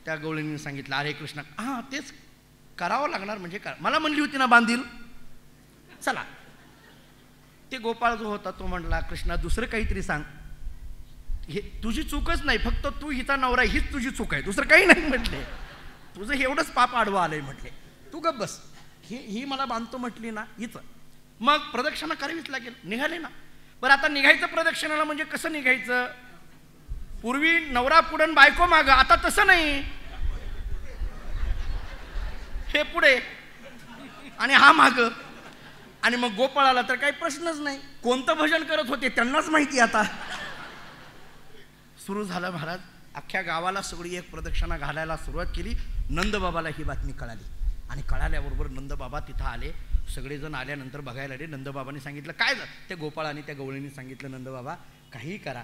S2: त्या गवळींनी सांगितलं, अरे कृष्णा हा तेच करावं लागणार. म्हणजे मला म्हणली होती ना बांधील, चला. ते गोपाळ जो होता तो म्हणला, कृष्णा दुसरं काहीतरी सांग. हे तुझी चूकच नाही, फक्त तू हिचा नवरा, हीच तुझी चूक आहे, दुसरं काही नाही. म्हटले तुझं एवढंच पाप आडवं आलंय. म्हटले तू गप बस. ही मला बांधतो म्हटली ना, हीच. मग प्रदक्षिणा करावीच लागेल. निघाले ना. बरं आता निघायचं प्रदक्षिणाला, म्हणजे कसं निघायचं. पूर्वी नवरा पुढं बायको मागं, आता तसं नाही. हे पुढे आणि हा माग. आणि मग गोपाळाला तर काही प्रश्नच नाही, कोणतं भजन करत होते त्यांनाच माहिती. आता सुरू झालं महाराज. अख्ख्या गावाला सगळी एक प्रदक्षिणा घालायला सुरुवात केली. नंदबाबाला ही बातमी कळाली आणि कळाल्याबरोबर नंदबाबा तिथं आले. सगळेजण आल्यानंतर बघायला आले. नंदबाबांनी सांगितलं काय ते गोपाळाने त्या गवळीने सांगितलं, नंदबाबा काही करा,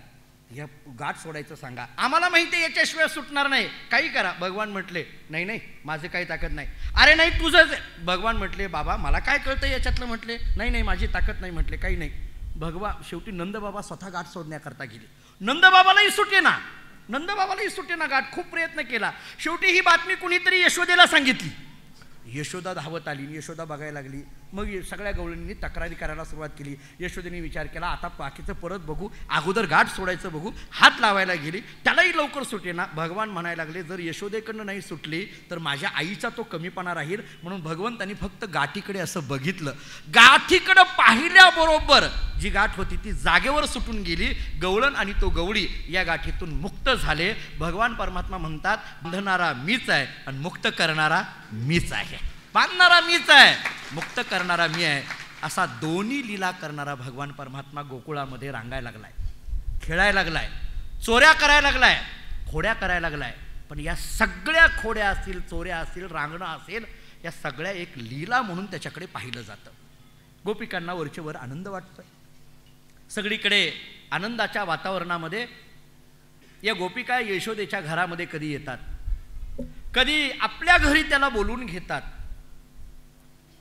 S2: या गाठ सोडायचं सांगा, आम्हाला माहिती आहे याच्याशिवाय सुटणार नाही, काही करा. भगवान म्हटले नाही माझे काही ताकद नाही. अरे नाही तुझंच. भगवान म्हटले बाबा मला काय कळतं याच्यातलं. म्हटले नाही माझी ताकद नाही. म्हटले काही नाही. भगवान शेवटी नंदबाबा स्वतः गाठ सोडण्याकरता गेले. नंदबाबालाही सुटे ना गाठ. खूप प्रयत्न केला. शेवटी ही बातमी कुणीतरी यशोदेला सांगितली. यशोदा धावत आली. यशोदा बघायला लागली. मग सगळ्या गवळींनी तक्रारी करायला सुरुवात केली. यशोदेने विचार केला, आता बाकीचं परत बघू, अगोदर गाठ सोडायचं बघू. हात लावायला गेली, त्यालाही लवकर सुटेना. भगवान म्हणायला लागले, जर यशोदेकडनं नाही सुटली तर माझ्या आईचा तो कमीपणा राहील. म्हणून भगवंतांनी फक्त गाठीकडे असं बघितलं. गाठीकडे पाहिल्याबरोबर जी गाठ होती ती जागेवर सुटून गेली. गवळण आणि तो गवळी या गाठीतून मुक्त झाले. भगवान परमात्मा म्हणतात, बांधणारा मीच आहे आणि मुक्त करणारा मीच आहे. बांधणारा मीच आहे, मुक्त करणारा मी आहे. असा दोन्ही लीला करणारा भगवान परमात्मा गोकुळामध्ये रांगायला लागलाय. खेळायला लागलाय, चोऱ्या करायला लागलाय, खोड्या करायला लागलाय. पण या सगळ्या खोड्या असतील, चोऱ्या असतील, रांगणं असेल, या सगळ्या एक लीला म्हणून त्याच्याकडे पाहिलं जातं. गोपिकांना वरचेवर आनंद वाटतोय. सगळीकडे आनंदाच्या वातावरणामध्ये या गोपिका यशोदेच्या घरामध्ये कधी येतात, कधी आपल्या घरी त्याला बोलून घेतात.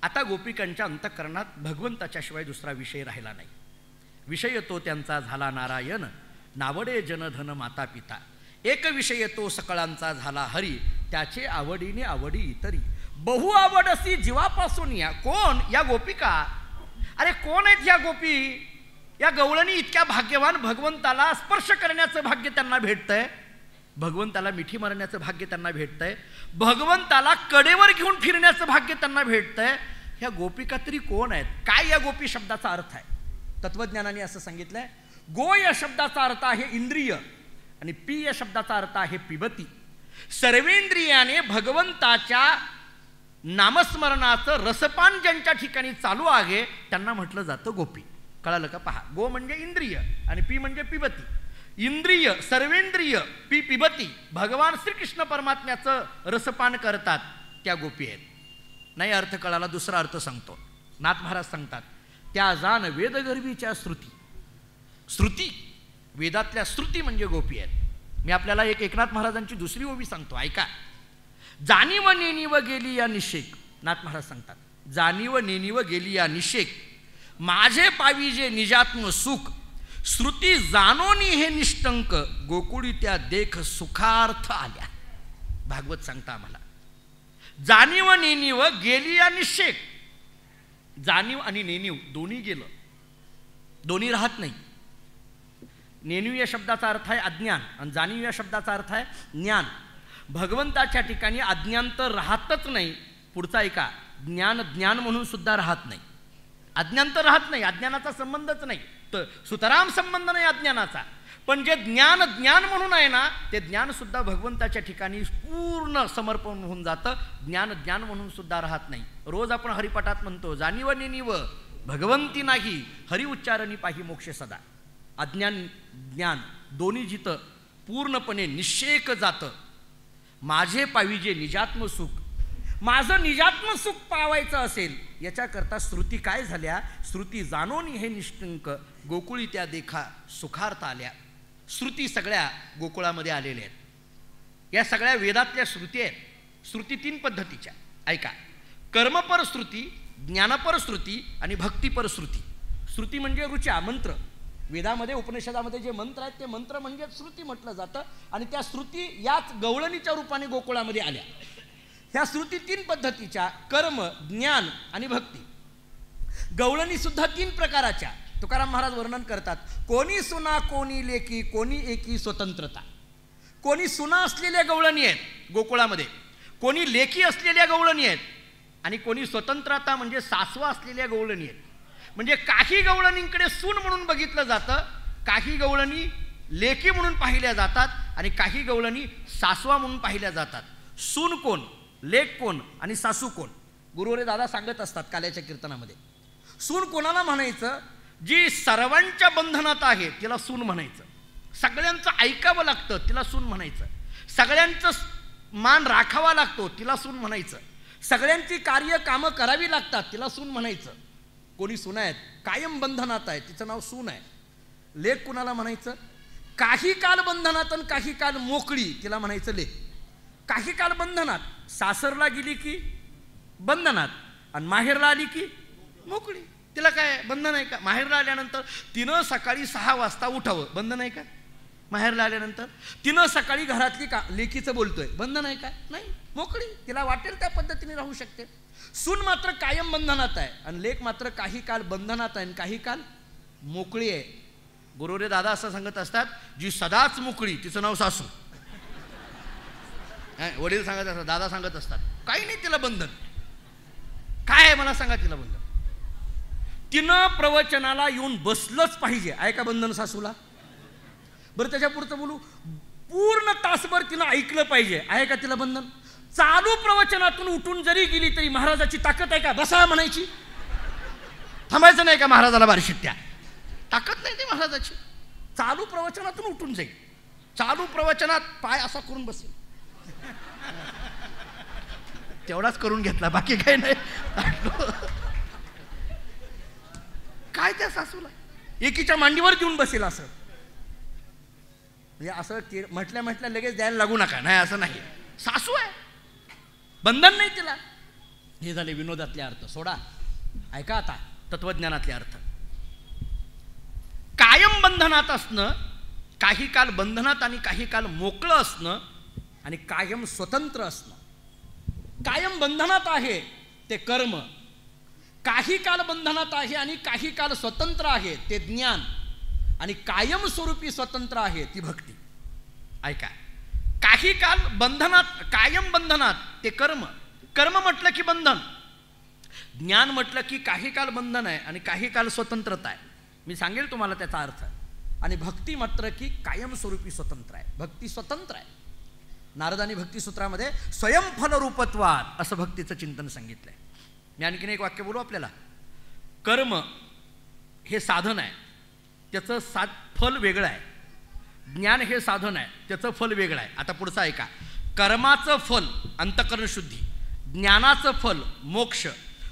S2: आता गोपिकांच्या अंतःकरणात भगवंताच्या शिवाय दुसरा विषय राहिला नाही. विषय तो त्यांचा झाला नारायण, नावडे जनधन माता पिता. एक विषय तो सकळांचा झाला हरी, त्याचे आवडीने आवडी इतरी. बहु आवड असी जीवापासून या. कोण? या गोपिका. अरे कोण आहेत या गोपी? या गवळणी इतक्या भाग्यवान, भगवंताला स्पर्श करण्याचं भाग्य त्यांना भेटतंय, भगवंताला मिठी मारण्याचं भाग्य त्यांना भेटतंय, भगवंताला कडेवर घेऊन फिरण्याचं भाग्य त्यांना भेटतंय. ह्या गोपिका तरी कोण आहेत? काय या गोपी शब्दाचा अर्थ आहे? तत्वज्ञानाने असं सांगितलंय, गो या शब्दाचा अर्थ आहे इंद्रिय आणि पी या शब्दाचा अर्थ आहे पिबती. सर्वेंद्रियाने भगवंताच्या नामस्मरणाचं रसपान ज्यांच्या ठिकाणी चालू आहे त्यांना म्हटलं जातं गोपी. कळालं का? पहा, गो म्हणजे इंद्रिय आणि पी म्हणजे पिबती. इंद्रिय सर्वेंद्रिय, पी पिबती, भगवान श्रीकृष्ण परमात्म्याचं रसपान करतात, त्या गोपी आहेत. नाही अर्थ कळाला, दुसरा अर्थ सांगतो. नाथ महाराज सांगतात, त्या जाण वेदगर्भीच्या श्रुती. श्रुती, वेदातल्या श्रुती म्हणजे गोपी आहेत. मी आपल्याला एक एकनाथ महाराजांची दुसरी ओवी सांगतो, ऐका. जाणीव नेणीव गेली या निषेक. नाथ महाराज सांगतात, जाणीव नेणीव गेली या निषेक, माझे पाविजे निजात्म सुख, श्रुती जाणोनी हे निष्टंक, गोकुळी त्या देख सुखार्थ आल्या. भागवत सांगता आम्हाला, जाणीव नेणीव गेली या निषेक. जाणीव आणि नेणीव दोन्ही गेलं, दोन्ही राहत नाही. नेणीव या शब्दाचा अर्थ आहे अज्ञान आणि जाणीव या शब्दाचा अर्थ आहे ज्ञान. भगवंताच्या ठिकाणी अज्ञान तर राहतच नाही. पुढचा ऐका, ज्ञान ज्ञान म्हणून सुद्धा राहत नाही. अज्ञान तर राहत नाही, अज्ञानाचा संबंधच नाही, तर सुतराम संबंध नाही अज्ञानाचा. पण जे ज्ञान ज्ञान म्हणून आहे ना, ते ज्ञान सुद्धा भगवंताच्या ठिकाणी पूर्ण समर्पण होऊन जातं. ज्ञान ज्ञान म्हणून सुद्धा राहत नाही. रोज आपण हरिपाठात म्हणतो, जाणीव नेणीव भगवंती नाही, हरि उच्चारणी पाही मोक्ष सदा. अज्ञान ज्ञान दोन्ही जिथं पूर्णपणे निषेक जातं. माझे पाविजे निजात्म सुख, माझं निजात्म सुख पावायचं असेल याच्याकरता श्रुती काय झाल्या? श्रुती जाणून हे निष्टंक, गोकुळी त्या देखा सुखार्थ आल्या. श्रुती सगळ्या गोकुळामध्ये आलेल्या आहेत. या सगळ्या वेदातल्या श्रुती आहेत. श्रुती तीन पद्धतीच्या, ऐका. कर्मपर श्रुती, ज्ञानपर श्रुती आणि भक्तिपर श्रुती. श्रुती म्हणजे ऋचा, मंत्र. वेदामध्ये उपनिषदामध्ये जे मंत्र आहेत ते मंत्र म्हणजे श्रुती म्हटलं जातं. आणि त्या श्रुती याच गवळणीच्या रूपाने गोकुळामध्ये आल्या. ह्या श्रुती तीन पद्धतीच्या, कर्म, ज्ञान आणि भक्ती. गवळणी सुद्धा तीन प्रकाराच्या. तुकाराम महाराज वर्णन करतात, कोणी सुना कोणी लेकी, कोणी एकी स्वतंत्रता. कोणी सुना असलेल्या गवळणी आहेत गोकुळामध्ये, कोणी लेकी असलेल्या गवळणी आहेत आणि कोणी स्वतंत्रता म्हणजे सासवा असलेल्या गवळणी आहेत. म्हणजे काही गवळणींकडे सून म्हणून बघितलं जातं, काही गवळणी लेकी म्हणून पाहिल्या जातात आणि काही गवळणी सासवा म्हणून पाहिल्या जातात. सून कोण, लेक कोण आणि सासू कोण? गुरुवरे दादा सांगत असतात काल्याच्या कीर्तनामध्ये, सून कोणाला म्हणायचं? जी सर्वांच्या बंधनात आहे तिला सून म्हणायचं. सगळ्यांचं ऐकावं लागतं तिला सून म्हणायचं. सगळ्यांचं मान राखावा लागतो तिला सून म्हणायचं. सगळ्यांची कार्य कामं करावी लागतात तिला सून म्हणायचं. कोणी सून आहेत कायम बंधनात आहे, तिचं नाव सून आहे. लेक कुणाला म्हणायचं? काही काल बंधनात आणि काही काल मोकळी, तिला म्हणायचं लेक. काही काल बंधनात, सासरला गेली की बंधनात आणि माहेरला आली की मोकळी. तिला काय बंधन आहे का? माहेरला आल्यानंतर तिनं सकाळी 6 वाजता उठावं, बंधन आहे का? माहेरला आल्यानंतर तिनं सकाळी घरातली लेकीचं बोलतोय, बंधन आहे का? नाही, मोकळी. तिला वाटेल त्या पद्धतीने राहू शकते. सून मात्र कायम बंधनात आहे आणि लेक मात्र काही काल बंधनात आहे आणि काही काल मोकळी आहे. गुरुवरे दादा असं सांगत असतात, जी सदाच मोकळी तिचं नाव सासू. वडील सांगत असतात, दादा सांगत असतात, काही नाही तिला बंधन. काय आहे मला सांगा तिला बंधन? तिनं प्रवचनाला येऊन बसलंच पाहिजे, आहे का बंधन सासूला? बरं त्याच्या पुढचं बोलू, पूर्ण तासभर तिनं ऐकलं पाहिजे, आहे का तिला बंधन? चालू प्रवचनातून उठून जरी गेली तरी महाराजाची ताकद आहे का बसा म्हणायची? थांबायचं नाही का महाराजाला बारशीत? त्या ताकद नाही ती महाराजाची. चालू प्रवचनातून उठून जाईल, चालू प्रवचनात पाय असा करून बसेल. तेवढाच करून घेतला, बाकी काही नाही. काय त्या सासूला एकीच्या मांडीवर देऊन बसेल असं, म्हणजे असं म्हटल्या लगेच द्यायला लागू नका, नाही असं नाही. सासू आहे, बंधन नाही तिला. हे झाले विनोदातले अर्थ. सोडा, ऐका आता तत्वज्ञानातले अर्थ. कायम बंधनात असणं, काही काल बंधनात आणि काही काल मोकळं असणं, आणि कायम स्वतंत्र असणं. कायम बंधनात आहे ते कर्म, काही काल बंधनात आहे आणि काही काल स्वतंत्र आहे ते ज्ञान, आणि कायम स्वरूपी स्वतंत्र आहे ती भक्ती. ऐका, काही काल बंधनात, कायम बंधनात ते कर्म. कर्म म्हटलं की बंधन, ज्ञान म्हटलं की काही काल बंधन आहे आणि काही काल स्वतंत्रता आहे. मी सांगेल तुम्हाला त्याचा अर्थ. आणि भक्ती मात्र की कायमस्वरूपी स्वतंत्र आहे. भक्ती स्वतंत्र आहे. नारदानी भक्तिसूत्रामध्ये स्वयंफलरूपत्वात असं भक्तीचं चिंतन सांगितलंय. मी आणखीन एक वाक्य बोलू आपल्याला. कर्म हे साधन आहे, त्याचं फल वेगळं आहे. ज्ञान हे साधन आहे, त्याचं फल वेगळं आहे. आता पुढचं ऐका. कर्माचं फल अंतःकरण शुद्धी, ज्ञानाचं फल मोक्ष,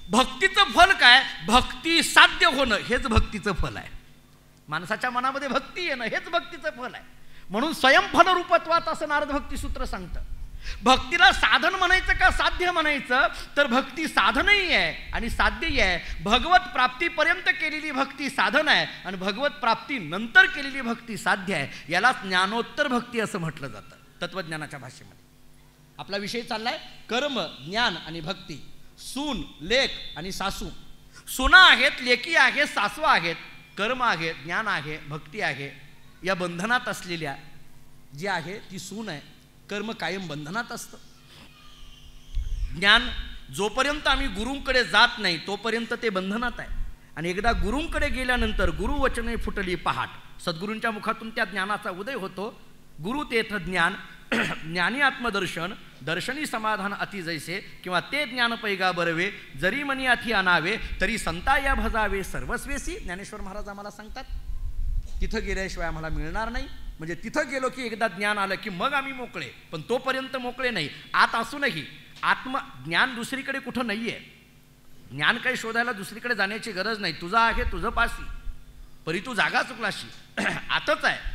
S2: भक्तीचं फल काय? भक्ती साध्य होणं हेच भक्तीचं फल आहे. माणसाच्या मनामध्ये भक्ती येणं हेच भक्तीचं फल आहे. म्हणून स्वयंफल रूपत्वात असं नारद भक्तिसूत्र सांगतं. भक्तीला साधन म्हणायचं का साध्य म्हणायचं? तर भक्ती साधनही आहे आणि साध्यही आहे. भगवत प्राप्तीपर्यंत केलेली भक्ती साधन आहे आणि भगवत प्राप्ती नंतर केलेली भक्ती साध्य आहे. याला ज्ञानोत्तर भक्ती असं म्हटलं जातं तत्वज्ञानाच्या भाषेमध्ये. आपला विषय चाललाय कर्म, ज्ञान आणि भक्ती. सून, लेक आणि सासू. सुना आहेत, लेकी आहेत, सासू आहेत. कर्म आहे, ज्ञान आहे, भक्ती आहे. या बंधनात असलेल्या जी आहे ती सून आहे. कर्म कायम बंधनात असतं. ज्ञान जोपर्यंत आम्ही गुरूंकडे जात नाही तोपर्यंत ते बंधनात आहे. आणि एकदा गुरूंकडे गेल्यानंतर गुरुवचने फुटली पहाट, सद्गुरूंच्या मुखातून त्या ज्ञानाचा उदय होतो. गुरु तेथ ज्ञान, ज्ञानी आत्मदर्शन, दर्शनी समाधान अति जैसे, किंवा ते ज्ञान पैगा बरवे, जरी मनी अति आणावे, तरी संता या भजावे सर्वस्वेसी. ज्ञानेश्वर महाराज आम्हाला सांगतात तिथं गेल्याशिवाय आम्हाला मिळणार नाही. म्हणजे तिथं गेलो की एकदा ज्ञान आलं की मग आम्ही मोकळे, पण तोपर्यंत मोकळे नाही. आत असूनही ज्ञान दुसरीकडे कुठं नाही आहे. ज्ञान काही शोधायला दुसरीकडे जाण्याची गरज नाही. तुझं आहे तुझं पाशी, परी तू जागा चुकलाशी. आतच आहे.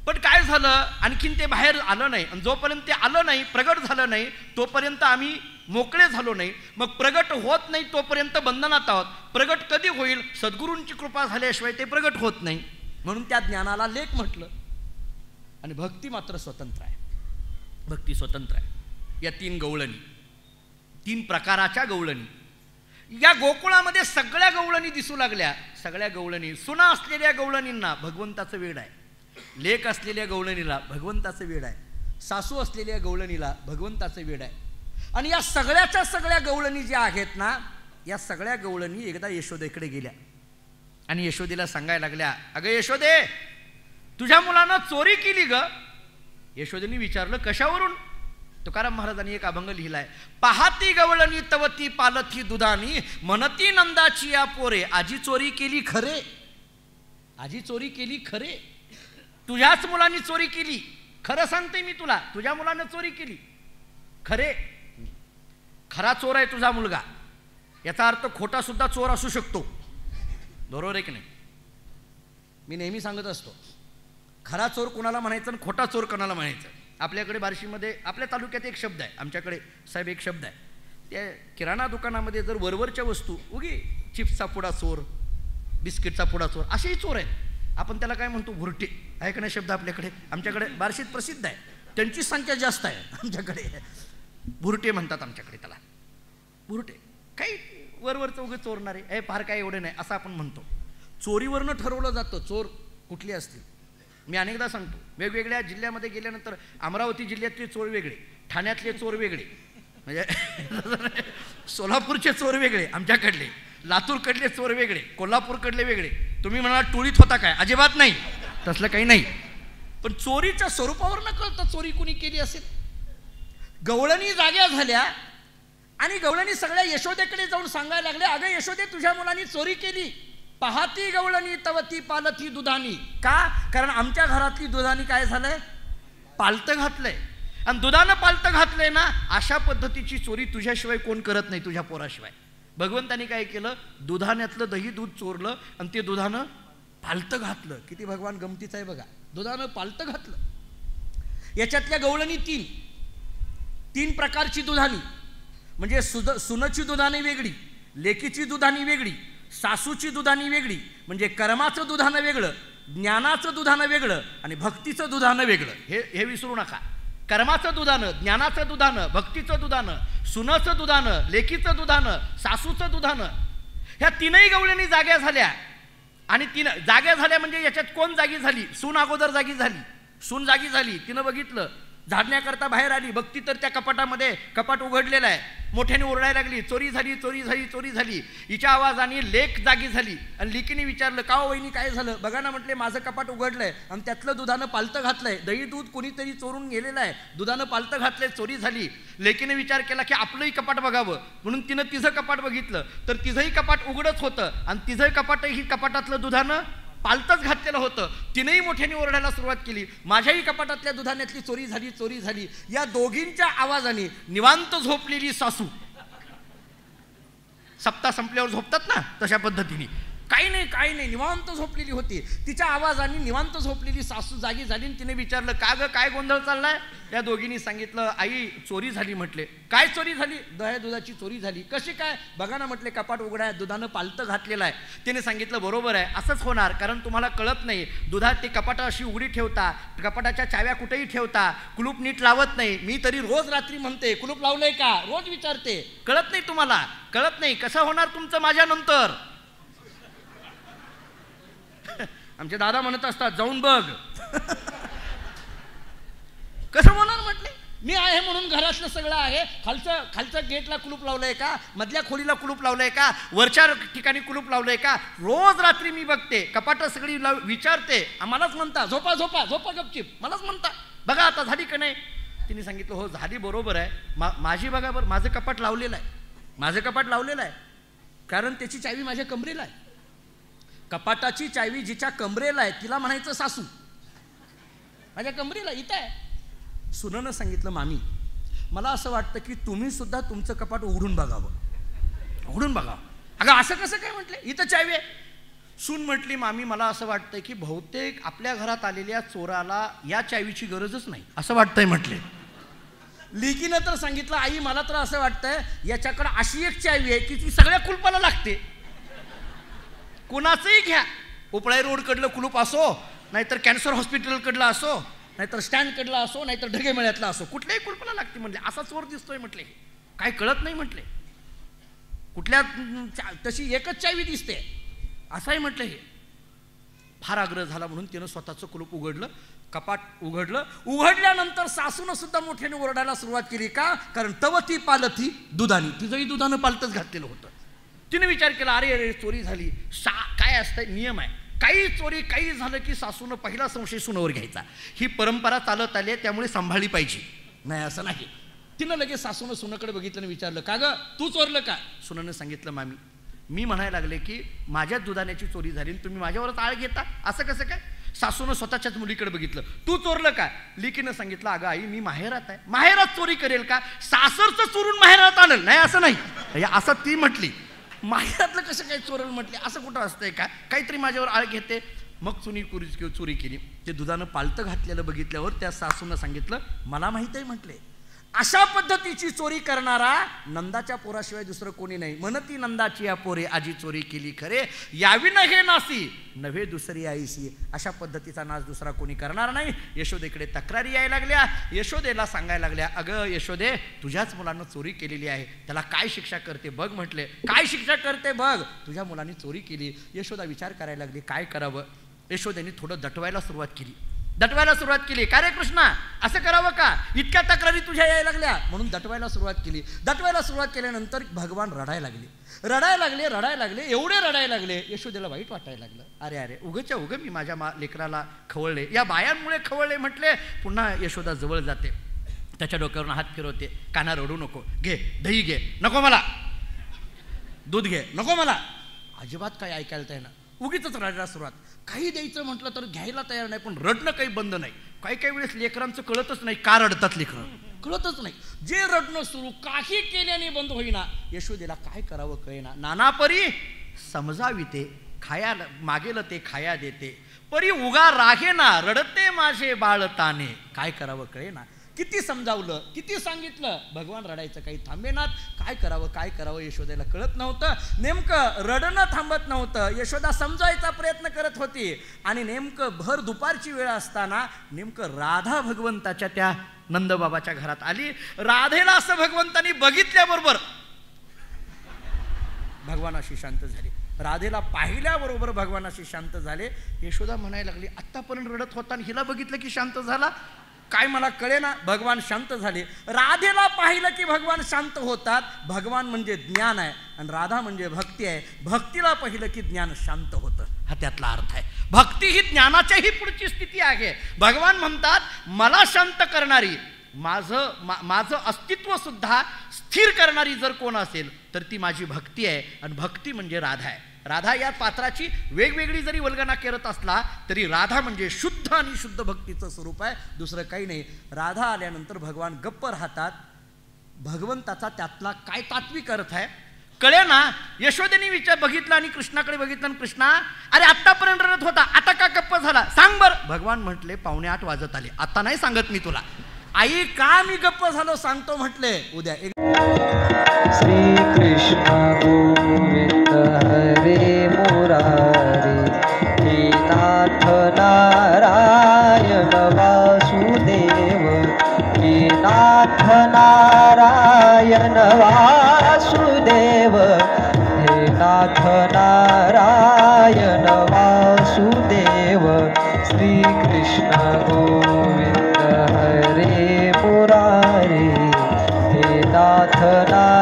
S2: पण काय झालं, आणखीन ते बाहेर आलं नाही. आणि जोपर्यंत ते आलं नाही, प्रगट झालं नाही, तोपर्यंत आम्ही मोकळे झालो नाही. मग प्रगट होत नाही तोपर्यंत बंधनात आहोत. प्रगट कधी होईल? सद्गुरूंची कृपा झाल्याशिवाय ते प्रगट होत नाही. म्हणून त्या ज्ञानाला लेक म्हटलं. आणि भक्ती मात्र स्वतंत्र आहे. भक्ती स्वतंत्र आहे. या तीन गवळणी, तीन प्रकाराच्या गवळणी या गोकुळामध्ये सगळ्या गवळणी दिसू लागल्या. सगळ्या गवळणी, सुना असलेल्या गवळणींना भगवंताचं वेड आहे. लेक असलेल्या गवळणीला भगवंताचं वेड आहे. सासू असलेल्या गवळणीला भगवंताचं वेड आहे. आणि या सगळ्याच्या सगळ्या गवळणी ज्या आहेत ना, या सगळ्या गवळणी एकदा यशोदेकडे गेल्या आणि यशोदेला सांगायला लागल्या, अगं यशोदे, तुझ्या मुलानं चोरी केली ग. यशोदेने विचारलं, कशावरून? तुकाराम महाराजांनी एक अभंग लिहिलाय. पाहती गवळणी तवती पालथी दुधानी, म्हणती नंदाची या पोरे, आजी चोरी केली खरे. आजी चोरी केली खरे. तुझ्याच मुलांनी चोरी केली. खरं सांगते मी तुला, तुझ्या मुलानं चोरी केली खरे. खरा चोर आहे तुझा मुलगा. याचा अर्थ खोटा सुद्धा चोर असू शकतो. बरोबर आहे की नाही? मी नेहमी सांगत असतो, खरा चोर कोणाला म्हणायचं आणि खोटा चोर कोणाला म्हणायचं. आपल्याकडे बार्शीमध्ये, आपल्या तालुक्यात एक शब्द आहे, आमच्याकडे साहेब एक शब्द आहे. त्या किराणा दुकानामध्ये जर वरवरच्या वस्तू, उगी चिप्सचा पुडा चोर, बिस्किटचा पुडा चोर, असेही चोर आहेत. आपण त्याला काय म्हणतो? भुरटे. आहे का नाही शब्द आपल्याकडे? आमच्याकडे बार्शीत प्रसिद्ध आहे. त्यांची संख्या जास्त आहे आमच्याकडे. भुरटे म्हणतात आमच्याकडे त्याला. भुरटे काही वरवरचं उगे चोरणारे, हे फार काय एवढे नाही असं आपण म्हणतो. चोरीवरनं ठरवलं जातं चोर कुठले असतील. मी अनेकदा सांगतो, वेगवेगळ्या जिल्ह्यामध्ये गेल्यानंतर अमरावती जिल्ह्यातले चोर वेगळे, ठाण्यातले चोर वेगळे, म्हणजे सोलापूरचे चोर वेगळे आमच्याकडले, लातूरकडले चोर वेगळे, कोल्हापूरकडले वेगळे. तुम्ही म्हणाल टोळीत होता काय? अजिबात नाही, तसलं काही नाही. पण चोरीच्या स्वरूपावर न कळतं चोरी कुणी केली असेल. गवळणी जाग्या झाल्या आणि गवळणी सगळ्या यशोदेकडे जाऊन सांगायला लागल्या, अगं यशोदे, तुझ्या मुलांनी चोरी केली. पाहती गवळणी तवती पालथी दुधानी. का? कारण आमच्या घरातली दुधानी काय झालंय? पालतं घातलंय. आणि दुधानं पालतं घातलंय ना, अशा पद्धतीची चोरी तुझ्याशिवाय कोण करत नाही, तुझ्या पोराशिवाय. भगवंतानी काय केलं? दुधाण्यातलं दही दूध चोरलं आणि ते दुधानं पालतं घातलं. किती भगवान गमतीचं आहे बघा. दुधानं पालतं घातलं. याच्यातल्या गवळणी तीन प्रकारची दुधानी, म्हणजे सुनची दुधानी वेगळी, लेकीची दुधानी वेगळी, सासूची दुधानी वेगळी, म्हणजे कर्माचं दुधानं वेगळं, ज्ञानाचं दुधानं वेगळं आणि भक्तीचं दुधानं वेगळं. हे विसरू नका. कर्माचं दुधानं, ज्ञानाचं दुधानं, भक्तीचं दुधानं, सुनाचं दुधानं, लेकीचं दुधानं, सासूचं दुधानं. ह्या तीनही गवळणी जाग्या झाल्या. आणि जाग्या झाल्या म्हणजे याच्यात कोण जागी झाली? सून अगोदर जागी झाली. सून जागी झाली. तिनं बघितलं, झाडण्याकरता बाहेर आली. बघती तर त्या कपाटामध्ये कपाट उघडलेलं आहे. मोठ्याने ओरडायला लागली, चोरी झाली, चोरी झाली, चोरी झाली. हिच्या आवाजाने लेक जागी झाली. आणि लेकीने विचारलं, का हो वहिनी काय झालं? बघा ना म्हटले, माझं कपाट उघडलंय आणि त्यातलं दुधानं पालतं घातलंय. दही दूध कोणीतरी चोरून गेलेलं आहे, दुधानं पालतं घातलंय, चोरी झाली. लेकीने विचार केला की आपलंही कपाट बघावं, म्हणून तिनं तिचं कपाट बघितलं तर तिचंही कपाट उघडच होतं आणि तिचंही कपाटही कपाटातलं दुधानं पालतच घातलेलं होतं. तिनेही मोठ्याने ओरडायला सुरुवात केली, माझ्याही कपाटातल्या दुधाण्यातली चोरी झाली, चोरी झाली. या दोघींच्या आवाजाने निवांत झोपलेली सासू, सप्ताह संपल्यावर झोपतात ना तशा पद्धतीने, काही नाही निवांत झोपलेली होती. तिच्या आवाजाने निवांत झोपलेली सासू जागी झाली आणि तिने विचारलं, का ग काय गोंधळ चाललाय? या दोघींनी सांगितलं, आई चोरी झाली. म्हटले, काय चोरी झाली? दह्या दुधाची चोरी झाली. कशी काय? बघा ना म्हटले, कपाट उघडा आहे, दुधानं पालतं घातलेलं आहे. तिने सांगितलं, बरोबर आहे, असंच होणार, कारण तुम्हाला कळत नाही. दुधात ते कपाटं अशी उघडी ठेवता, कपाटाच्या चाव्या कुठेही ठेवता, कुलूप नीट लावत नाही. मी तरी रोज रात्री म्हणते, कुलूप लावलंय का? रोज विचारते. कळत नाही तुम्हाला? कळत नाही. कसं होणार तुमचं माझ्यानंतर? आमचे दादा म्हणत असतात, जाऊन बघ. कसं होणार म्हटले? मी आहे म्हणून घरातलं सगळं आहे. खालचं गेटला कुलूप लावलंय का? मधल्या खोलीला कुलूप लावलंय का? वरच्या ठिकाणी कुलूप लावलंय का? रोज रात्री मी बघते, कपाटं सगळी विचारते. आम्हालाच म्हणता, झोपा झोपा झोपा गपचिप, मलाच म्हणता, बघा आता झाली का नाही? तिने सांगितलं, हो झाली, बरोबर आहे. माझी बघा बरं, माझं कपाट लावलेलं आहे, माझं कपाट लावलेलं आहे, कारण त्याची चावी माझ्या कमरेला आहे. कपाटाची चावी जिच्या कमरेला आहे तिला म्हणायचं सासू, माझ्या कमरेला इथं आहे. सुननं सांगितलं, मामी मला असं वाटतं की तुम्ही सुद्धा तुमचं कपाट उघडून बघावं, उघडून बघावं. अगं असं कसं काय? म्हटले, इथं चावी आहे. सून म्हटली, मामी मला असं वाटतंय की बहुतेक आपल्या घरात आलेल्या चोराला या चावीची गरजच नाही असं वाटतंय. म्हटले, लेकीनं तर सांगितलं, आई मला तर असं वाटतंय याच्याकडे अशी एक चावी आहे की ती सगळ्या कुलपाला लागते. कोणाचंही घ्या, उपळाई रोड कडलं कुलूप असो, नाहीतर कॅन्सर हॉस्पिटल कडलं असो, नाहीतर स्टँड कडला असो, नाहीतर ढगे मेळ्यातला असो, कुठल्याही कुलपाला लागते. म्हटले, असा चोर दिसतोय. म्हटले, काय कळत नाही. म्हटले, कुठल्या तशी एकच चावी दिसते असं आहे. म्हटलं, हे फार आग्रह झाला म्हणून तिनं स्वतःचं कुलूप उघडलं, कपाट उघडलं. उघडल्यानंतर सासूनं सुद्धा मोठ्याने ओरडायला सुरुवात केली. का? कारण तवती पालथी दुधानी, तिचंही दुधानं पालतच घातलेलं होतं. तिने विचार केला, अरे अरे चोरी झाली. काय असतं, नियम आहे, काही चोरी काही झालं की सासूनं पहिला संशय सुनावर घ्यायचा. ही परंपरा चालत आली आहे, त्यामुळे सांभाळली पाहिजे. नाही असं नाही. तिनं लगेच सासूनं सुनाकडे बघितलं आणि विचारलं, का ग तू चोरलं का? सुनानं सांगितलं, मामी मी म्हणायला लागले की माझ्याच दुधाण्याची चोरी झाली आणि तुम्ही माझ्यावरच आळ घेता, असं कसं काय? सासूनं स्वतःच्याच मुलीकडे बघितलं, तू चोरलं का? लिकीनं सांगितलं, अगं आई मी माहेरात आहे, माहेरात चोरी करेल का? सासरचं चोरून माहेरात आणलं नाही असं नाही, असं ती म्हटली. माहेरातलं कसं काय चोरल? म्हटले, असं कुठं असतंय का? काहीतरी माझ्यावर आळ घेते. मग चुनी चोरी केली. ते दुधानं पालतं घातलेलं बघितल्यावर त्या सासूनं सांगितलं, मला माहित आहे. म्हटले, अशा पद्धतीची चोरी करणारा नंदाच्या पोराशिवाय दुसरं कोणी नाही. म्हणती नंदाची या पोरे आजी चोरी केली खरे, यावी न हे नासी नव्हे दुसरी आईसी. अशा पद्धतीचा नाच दुसरा कोणी करणार नाही. यशोदेकडे तक्रारी यायला लागल्या. यशोदेला सांगायला लागल्या, अगं यशोदे तुझ्याच मुलानं चोरी केलेली आहे, त्याला काय शिक्षा करते बघ. म्हटले, काय शिक्षा करते बघ? तुझ्या मुलांनी चोरी केली. यशोदा विचार करायला लागली, काय करावं? यशोदेने थोडं दटवायला सुरुवात केली. का रे कृष्णा, असं करावं का? इतक्या तक्रारी तुझ्या यायला लागल्या म्हणून दटवायला सुरुवात केल्यानंतर भगवान रडायला लागले. एवढे रडायला लागले, यशोदेला वाईट वाटायला लागलं. अरे उगच्या उग मी माझ्या लेकराला खवळले, या बायांमुळे खवळले. म्हटले, पुन्हा यशोदा जवळ जाते, त्याच्या डोक्यावरून हात फिरवते. काना रडू नको, घे दही घे, नको मला दूध घे, नको मला. अजिबात काय ऐकायला आहे ना. उगीच रडायला सुरुवात. काही द्यायचं म्हटलं तर घ्यायला तयार नाही, पण रडणं काही बंद नाही. काही वेळेस लेकरांचं कळतच नाही का रडतात लेकरं, कळतच नाही. जे रडणं सुरू काही केल्याने बंद होईना. यशोदेला काय करावं कळेना. नाना परी समजाविते, खाया मागेल ते खाया देते, परी उगा रागेना, रडते माझे बाळताने. काय करावं कळेना. किती समजावलं, किती सांगितलं, भगवान रडायचं काही थांबेनात. काय करावं यशोदेला कळत नव्हतं. नेमकं रडणं थांबत नव्हतं. यशोदा समजायचा प्रयत्न करत होती. आणि नेमकं भर दुपारची वेळ असताना नेमकं राधा भगवंताच्या त्या नंदबाबाच्या घरात आली. राधेला असं भगवंतानी बघितल्याबरोबर भगवानाशी शांत झाली. राधेला पाहिल्याबरोबर भगवानाशी शांत झाले. यशोदा म्हणायला लागली, आत्तापर्यंत रडत होता आणि हिला बघितलं की शांत झाला, काय मला कळेना. भगवान शांत झाले. राधेला पाहिलं की भगवान शांत होतात. भगवान म्हणजे ज्ञान आहे आणि राधा म्हणजे भक्ती आहे. भक्तीला पाहिलं की ज्ञान शांत होतं, हा त्यातला अर्थ आहे. भक्ती ही ज्ञानाच्याही पुढची स्थिती आहे. भगवान म्हणतात मला शांत करणारी, माझं अस्तित्व सुद्धा स्थिर करणारी जर कोण असेल तर ती माझी भक्ती आहे. आणि भक्ती म्हणजे राधा आहे. राधा या पात्राची वेगवेगळी जरी वल्गना करत असला तरी राधा म्हणजे शुद्ध आणि शुद्ध भक्तीचं स्वरूप आहे, दुसरं काही नाही. राधा आल्यानंतर भगवान गप्प राहतात. भगवंताचा त्यातला काय तात्विक अर्थ आहे कळे ना. यशोदेने बघितलं आणि कृष्णाकडे बघितलं आणि कृष्णा अरे आत्तापर्यंत रडत होता, आता का गप्प झाला सांग बर. भगवान म्हटले 7:45 वाजत आले, आता नाही सांगत मी तुला. आई का मी गप्प झालो सांगतो म्हटले उद्या.
S1: श्री कृष्ण गोविंद हरे मुरारी, हे नाथ नारायण वासुदेव, हे नाथ नारायण वासुदेव, हे नाथ नारायण वासुदेव. श्री कृष्ण गोविंद हरे मुरारी, हे नाथ नारायण